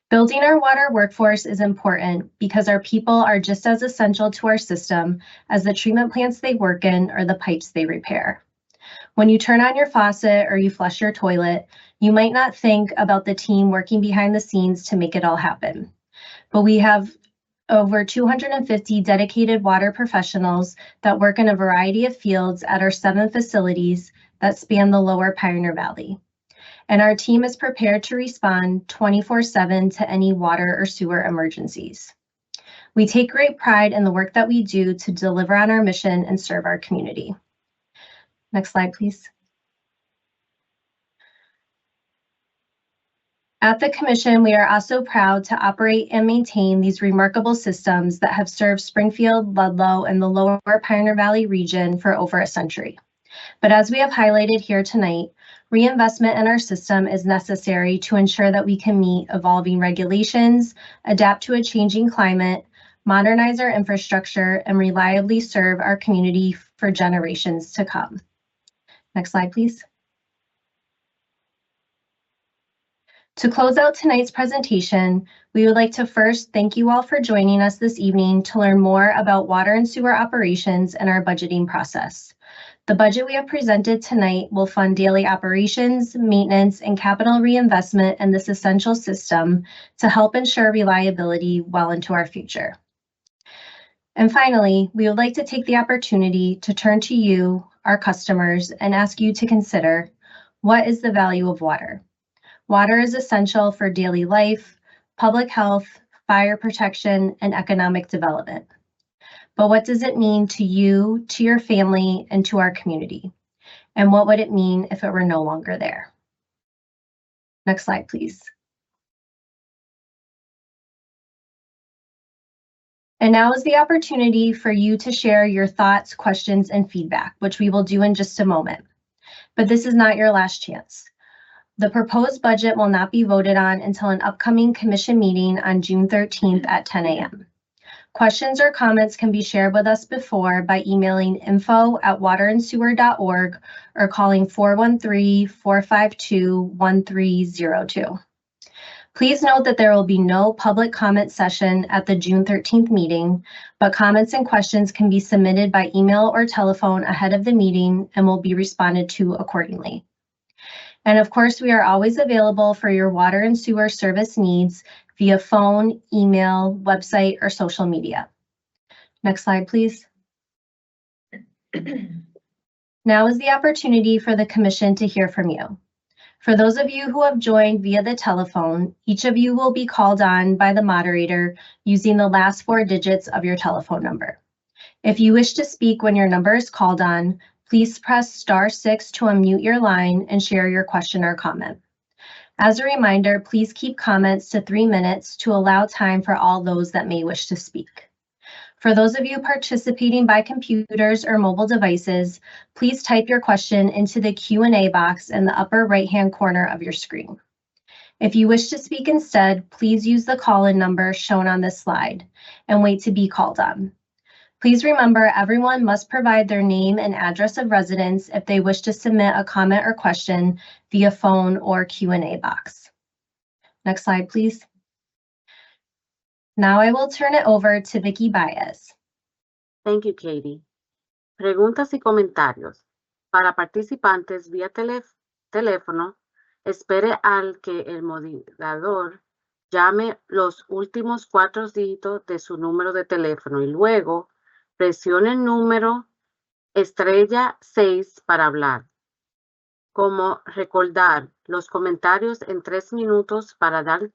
Building our water workforce is important because our people are just as essential to our system as the treatment plants they work in or the pipes they repair. When you turn on your faucet or you flush your toilet, you might not think about the team working behind the scenes to make it all happen. But we have over 250 dedicated water professionals that work in a variety of fields at our 7 facilities that span the lower Pioneer Valley. And our team is prepared to respond 24/7 to any water or sewer emergencies. We take great pride in the work that we do to deliver on our mission and serve our community. Next slide, please. At the Commission, we are also proud to operate and maintain these remarkable systems that have served Springfield, Ludlow, and the lower Pioneer Valley region for over a century. But as we have highlighted here tonight, reinvestment in our system is necessary to ensure that we can meet evolving regulations, adapt to a changing climate, modernize our infrastructure, and reliably serve our community for generations to come. Next slide, please. To close out tonight's presentation, we would like to first thank you all for joining us this evening to learn more about water and sewer operations and our budgeting process. The budget we have presented tonight will fund daily operations, maintenance, and capital reinvestment in this essential system to help ensure reliability well into our future. And finally, we would like to take the opportunity to turn to you, our customers, and ask you to consider, what is the value of water? Water is essential for daily life, public health, fire protection, and economic development. But what does it mean to you, to your family, and to our community? And what would it mean if it were no longer there? Next slide, please. And now is the opportunity for you to share your thoughts, questions, and feedback, which we will do in just a moment. But this is not your last chance. The proposed budget will not be voted on until an upcoming commission meeting on June 13th at 10 a.m. Questions or comments can be shared with us before by emailing info@waterandsewer.org or calling 413-452-1302. Please note that there will be no public comment session at the June 13th meeting, but comments and questions can be submitted by email or telephone ahead of the meeting and will be responded to accordingly. And of course, we are always available for your water and sewer service needs via phone, email, website, or social media. Next slide, please. Now is the opportunity for the Commission to hear from you. For those of you who have joined via the telephone, each of you will be called on by the moderator using the last 4 digits of your telephone number. If you wish to speak when your number is called on, please press *6 to unmute your line and share your question or comment. As a reminder, please keep comments to 3 minutes to allow time for all those that may wish to speak. For those of you participating by computers or mobile devices, please type your question into the Q&A box in the upper right-hand corner of your screen. If you wish to speak instead, please use the call-in number shown on this slide and wait to be called on. Please remember, everyone must provide their name and address of residence if they wish to submit a comment or question via phone or Q&A box. Next slide, please. Now I will turn it over to Vicky Baez. Thank you, Katie. Preguntas y comentarios. Para participantes vía teléfono, espere al que el moderador llame los últimos 4 dígitos de su número de teléfono y luego presione el número *6 para hablar. Como recordar los comentarios en 3 minutos para dar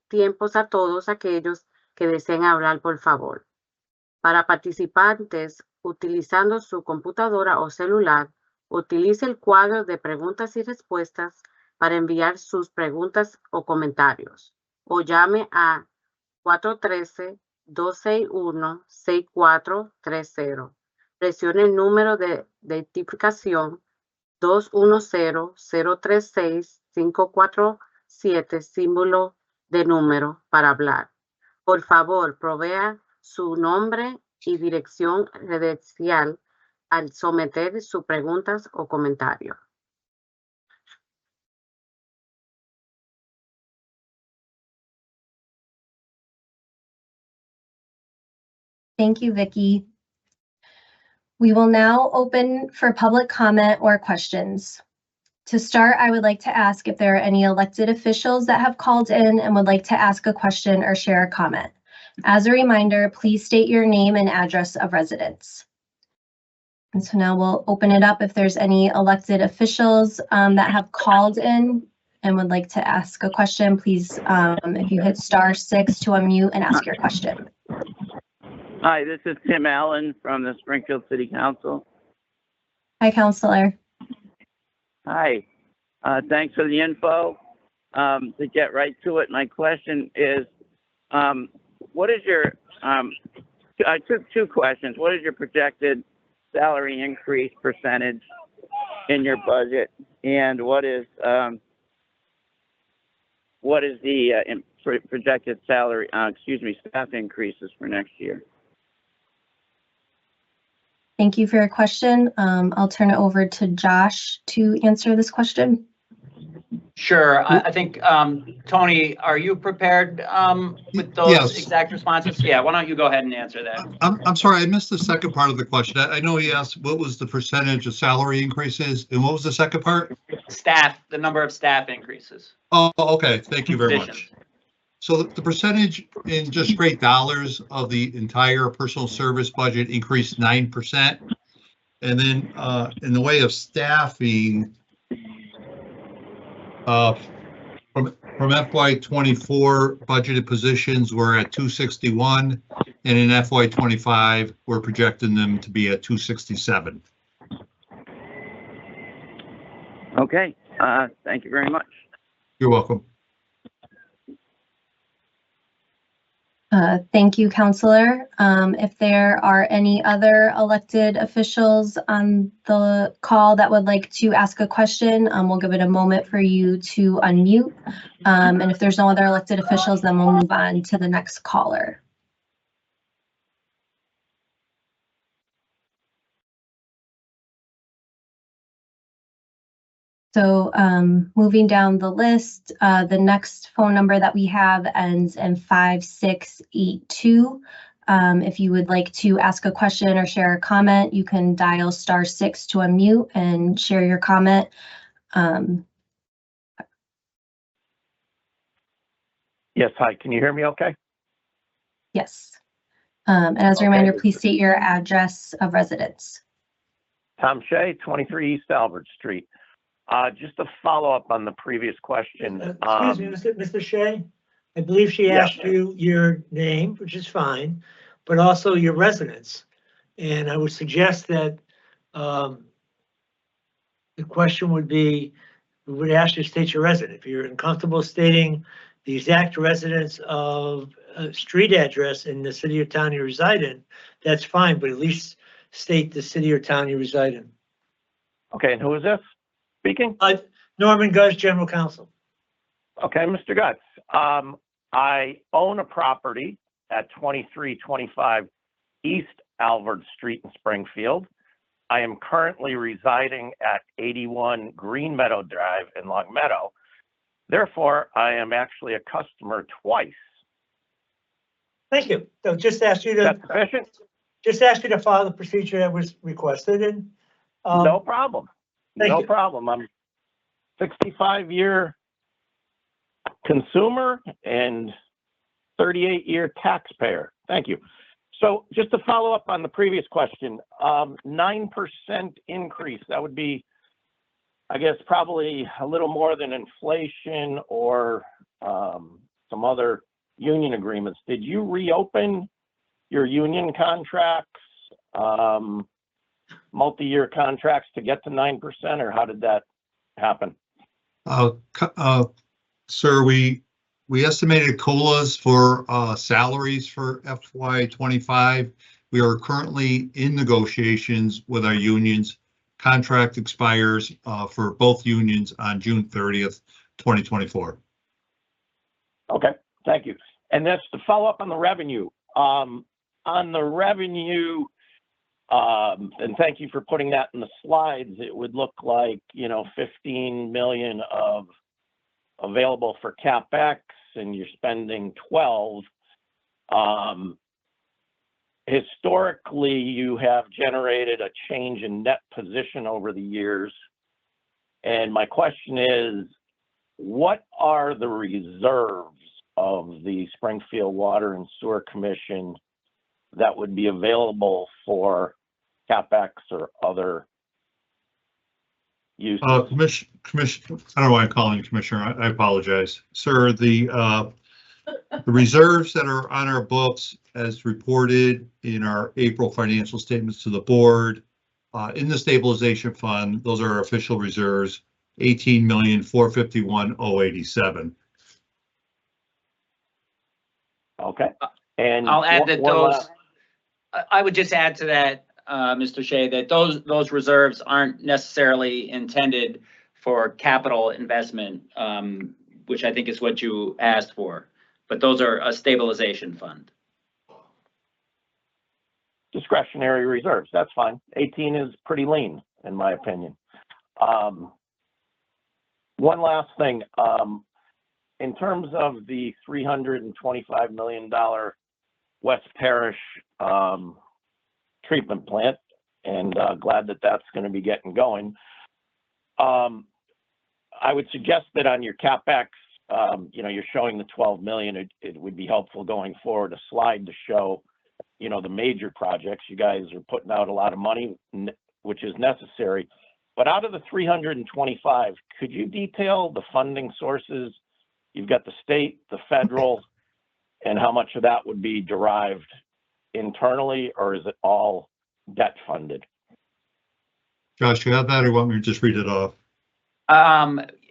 tiempos a todos aquellos que deseen hablar, por favor. Para participantes utilizando su computadora o celular, utilice el cuadro de preguntas y respuestas para enviar sus preguntas o comentarios, o llame a 413-261-6430. Presione el número de identificación 210-036-547, símbolo de número para hablar. Por favor, provea su nombre y dirección residencial al someter sus preguntas o comentarios. Thank you, Vicki. We will now open for public comment or questions. To start, I would like to ask if there are any elected officials that have called in and would like to ask a question or share a comment. As a reminder, please state your name and address of residence. And so now we'll open it up if there's any elected officials that have called in and would like to ask a question. Please, if you hit *6 to unmute and ask your question. Hi, this is Tim Allen from the Springfield City Council. Hi, Counselor. Hi, thanks for the info. To get right to it, my question is, what is your, I took two questions. What is your projected salary increase percentage in your budget? And what is the projected salary, staff increases for next year? Thank you for your question. I'll turn it over to Josh to answer this question. Sure. I think, Tony, are you prepared with those Yes. exact responses? Yeah, why don't you go ahead and answer that? I'm sorry, I missed the second part of the question. I know he asked what was the percentage of salary increases, and what was the second part? Staff, the number of staff increases. Oh, okay, thank you very Positions. much. So the percentage in just straight dollars of the entire personal service budget increased 9%. And then in the way of staffing, from FY24 budgeted positions, we're at 261, and in FY25 we're projecting them to be at 267. Okay, thank you very much. You're welcome. Thank you, Counselor. If there are any other elected officials on the call that would like to ask a question, we'll give it a moment for you to unmute. And if there's no other elected officials, then we'll move on to the next caller. So moving down the list, the next phone number that we have ends in 5682. If you would like to ask a question or share a comment, you can dial *6 to unmute and share your comment. Yes, hi, can you hear me okay? Yes. And as a Okay. reminder, please state your address of residence. Tom Shea, 23 East Albert Street. Just to follow up on the previous question. Excuse me, Mr. Shea, I believe she Yeah. asked you your name, which is fine, but also your residence. And I would suggest that the question would be, we would ask you to state your residence. If you're uncomfortable stating the exact residence of a street address in the city or town you reside in, that's fine, but at least state the city or town you reside in. Okay, and who is this speaking? Norman Guz, General Counsel. Okay, Mr. Gutz. I own a property at 2325 East Albert Street in Springfield. I am currently residing at 81 Green Meadow Drive in Long Meadow. Therefore, I am actually a customer twice. Thank you. So just ask you Is that to, sufficient? just ask you to follow the procedure that was requested and. No problem. thank No you. problem. I'm 65-year consumer and 38-year taxpayer. Thank you. So just to follow up on the previous question, 9% increase, that would be, I guess, probably a little more than inflation or some other union agreements. Did you reopen your union contracts multi-year contracts to get to 9%, or how did that happen? Sir, we estimated COLAs for salaries for FY25. We are currently in negotiations with our unions. Contract expires for both unions on June 30th, 2024. Okay, thank you. And that's to follow up on the revenue. On the revenue, and thank you for putting that in the slides, it would look like, 15 million of available for CapEx, and you're spending 12. Historically, you have generated a change in net position over the years. And my question is, what are the reserves of the Springfield Water and Sewer Commission that would be available for CapEx or other uses? Commissioner, I don't know why I'm calling you Commissioner. I apologize. Sir, the reserves that are on our books as reported in our April financial statements to the board, in the stabilization fund, those are our official reserves, 18,451,087. Okay. And I'll add that I would just add to that, Mr. Shea, that those reserves aren't necessarily intended for capital investment, which I think is what you asked for, but those are a stabilization fund. Discretionary reserves, that's fine. 18 is pretty lean, in my opinion. One last thing, in terms of the $325 million West Parish treatment plant, and glad that that's going to be getting going. I would suggest that on your CapEx, you're showing the 12 million. It would be helpful going forward, a slide to show, the major projects. You guys are putting out a lot of money, which is necessary. But out of the 325, could you detail the funding sources? You've got the state, the federal, and how much of that would be derived internally, or is it all debt funded? Josh, you have that, or you want me to just read it off?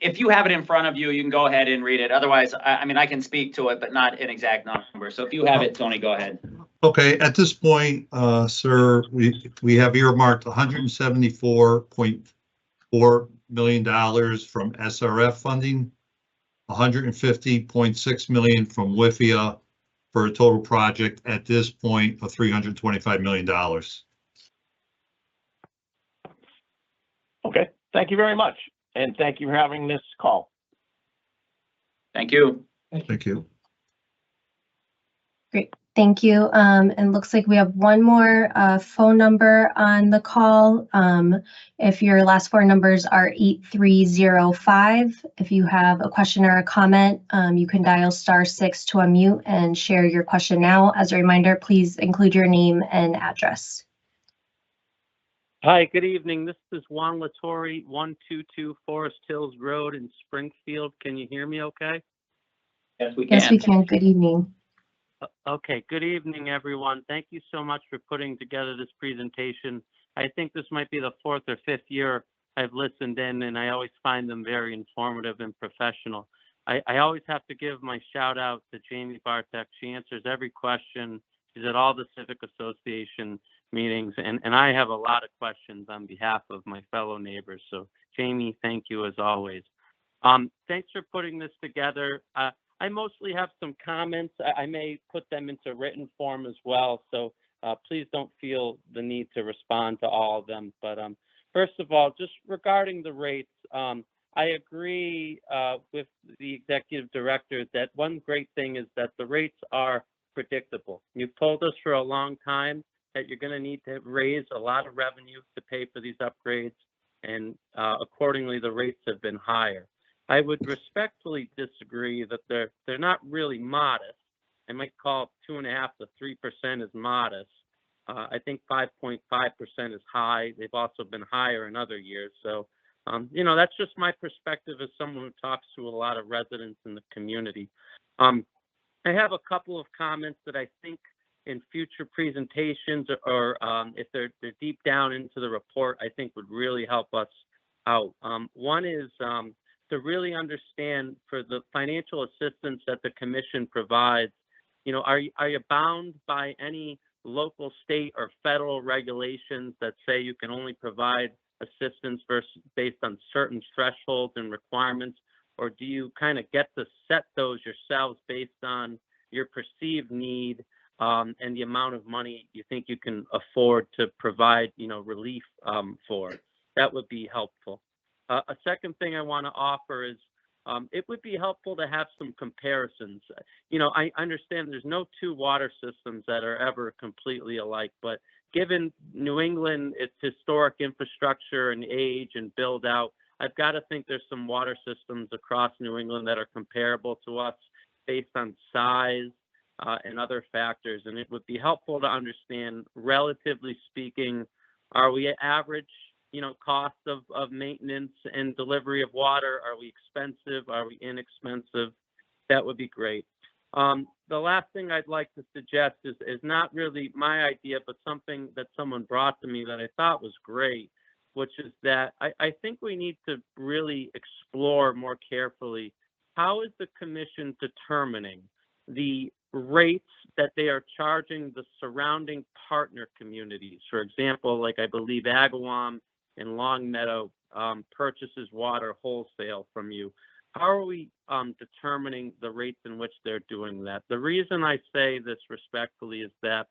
If you have it in front of you, you can go ahead and read it. Otherwise, I can speak to it, but not an exact number. So if you have it, Tony, go ahead. Okay, at this point, sir, we have earmarked $174.4 million from SRF funding, $150.6 million from WIFIA, for a total project at this point of $325 million. Okay, thank you very much. And thank you for having this call. Thank you. Thank you. Great, thank you. And looks like we have one more phone number on the call. If your last four numbers are 8305, if you have a question or a comment, you can dial *6 to unmute and share your question now. As a reminder, please include your name and address. Hi, good evening. This is Juan Latorre, 122 Forest Hills Road in Springfield. Can you hear me okay? Yes, we can. Yes, we can. Good evening. Okay, good evening, everyone. Thank you so much for putting together this presentation. I think this might be the 4th or 5th year I've listened in, and I always find them very informative and professional. I always have to give my shout out to Jamie Bartek. She answers every question. She's at all the Civic Association meetings, and I have a lot of questions on behalf of my fellow neighbors. So Jamie, thank you as always. Thanks for putting this together. I mostly have some comments. I may put them into written form as well, so please don't feel the need to respond to all of them. But first of all, just regarding the rates, I agree with the executive director that one great thing is that the rates are predictable. You've told us for a long time that you're going to need to raise a lot of revenue to pay for these upgrades, and accordingly, the rates have been higher. I would respectfully disagree that they're not really modest. I might call 2.5% to 3% is modest. I think 5.5% is high. They've also been higher in other years. So, that's just my perspective as someone who talks to a lot of residents in the community. I have a couple of comments that I think in future presentations, or if they're deep down into the report, I think would really help us out. One is to really understand for the financial assistance that the commission provides, you know, are you bound by any local, state, or federal regulations that say you can only provide assistance based on certain thresholds and requirements, or do you kind of get to set those yourselves based on your perceived need and the amount of money you think you can afford to provide, you know, relief for? That would be helpful. A second thing I want to offer is it would be helpful to have some comparisons. You know, I understand there's no two water systems that are ever completely alike, but given New England, its historic infrastructure and age and build out, I've got to think there's some water systems across New England that are comparable to us based on size and other factors. And it would be helpful to understand, relatively speaking, are we average, you know, cost of maintenance and delivery of water? Are we expensive? Are we inexpensive? That would be great. The last thing I'd like to suggest is not really my idea, but something that someone brought to me that I thought was great, which is that I think we need to really explore more carefully, how is the commission determining the rates that they are charging the surrounding partner communities? For example, like I believe Agawam and Longmeadow purchases water wholesale from you. How are we determining the rates in which they're doing that? The reason I say this respectfully is that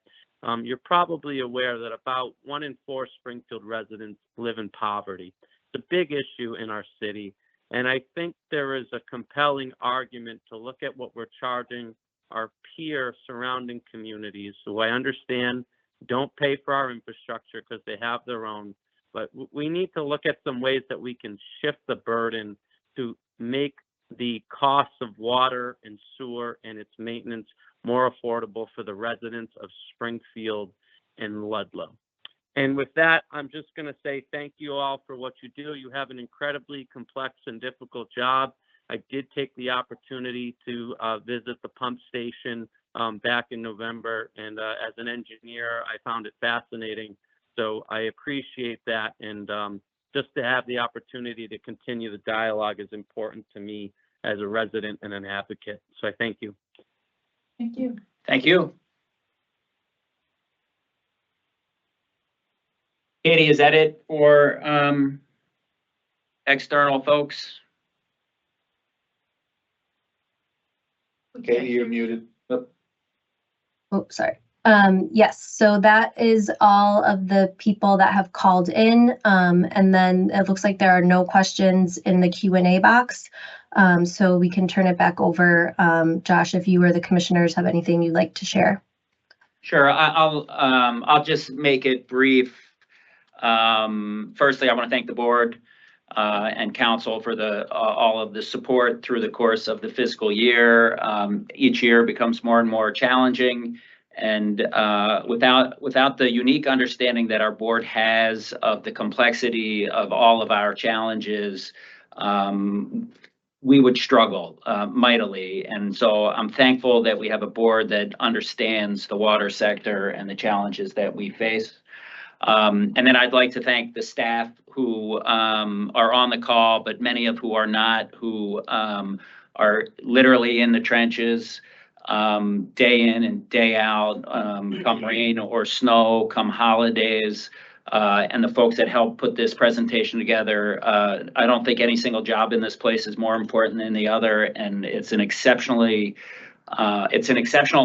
you're probably aware that about 1 in 4 Springfield residents live in poverty. It's a big issue in our city. And I think there is a compelling argument to look at what we're charging our peer surrounding communities, who I understand don't pay for our infrastructure because they have their own. But we need to look at some ways that we can shift the burden to make the costs of water and sewer and its maintenance more affordable for the residents of Springfield and Ludlow. And with that, I'm just going to say thank you all for what you do. You have an incredibly complex and difficult job. I did take the opportunity to visit the pump station back in November, and as an engineer, I found it fascinating. So I appreciate that, and just to have the opportunity to continue the dialogue is important to me as a resident and an advocate. So I thank you. Thank you. Thank you. Katie, is that it for external folks? Katie, you're muted. Oh, sorry. Yes, so that is all of the people that have called in. And then it looks like there are no questions in the Q&A box. So we can turn it back over. Josh, if you or the commissioners have anything you'd like to share. Sure, I'll just make it brief. Firstly, I want to thank the board and council for all of the support through the course of the fiscal year. Each year becomes more and more challenging, and without the unique understanding that our board has of the complexity of all of our challenges, we would struggle mightily. And so I'm thankful that we have a board that understands the water sector and the challenges that we face. And then I'd like to thank the staff who are on the call, but many of who are not, who are literally in the trenches day in and day out, come rain or snow, come holidays, and the folks that help put this presentation together. I don't think any single job in this place is more important than the other, and it's an exceptional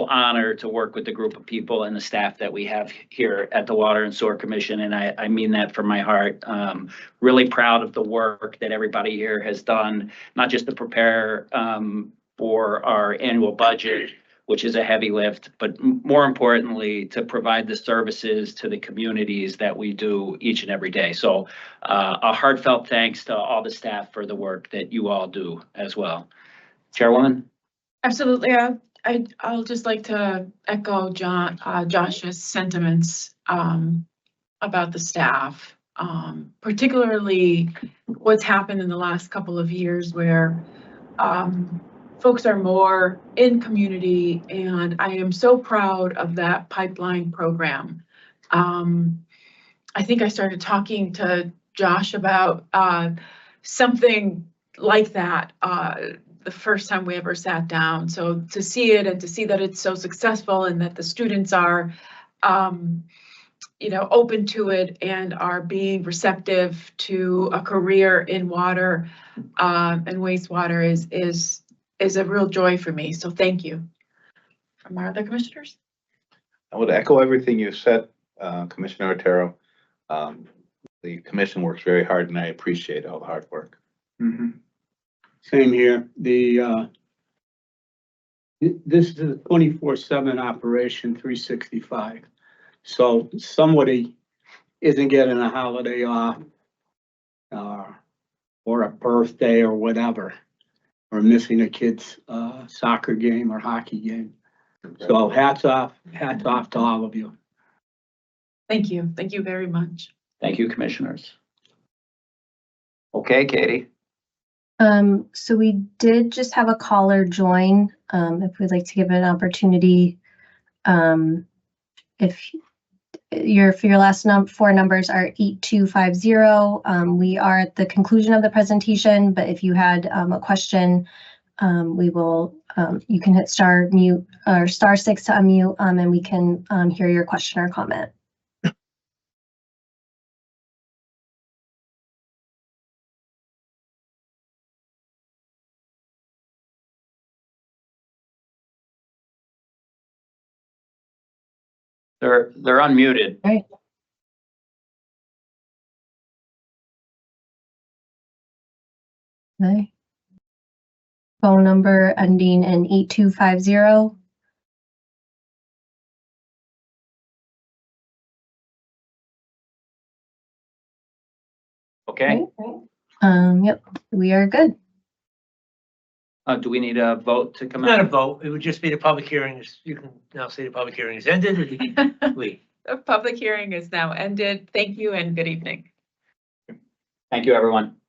honor to work with the group of people and the staff that we have here at the Water and Sewer Commission, and I mean that from my heart. Really proud of the work that everybody here has done, not just to prepare for our annual budget, which is a heavy lift, but more importantly, to provide the services to the communities that we do each and every day. So a heartfelt thanks to all the staff for the work that you all do as well. Chairwoman? Absolutely. I'll just like to echo Josh's sentiments about the staff, particularly what's happened in the last couple of years where folks are more in community, and I am so proud of that pipeline program. I think I started talking to Josh about something like that the first time we ever sat down. So to see it and to see that it's so successful and that the students are open to it and are being receptive to a career in water and wastewater is a real joy for me. So thank you. From our other commissioners? I would echo everything you said, Commissioner Otero. The commission works very hard and I appreciate all the hard work. Same here. This is a 24/7 operation, 365. So somebody isn't getting a holiday off or a birthday or whatever, or missing a kid's soccer game or hockey game. So hats off to all of you. Thank you. Thank you very much. Thank you, commissioners. Okay, Katie. So we did just have a caller join. If we'd like to give it an opportunity, if your last four numbers are 8250. We are at the conclusion of the presentation, but if you had a question, we will. You can hit star mute or star 6 to unmute, and we can hear your question or comment. They're unmuted. Right. Okay. Phone number ending in 8250. Okay. Yep, we are good. Do we need a vote to come Not a out? vote, it would just be the public hearing. You can now say the public hearing is ended. Or you can leave. The public hearing is now ended. Thank you and good evening. Thank you, everyone.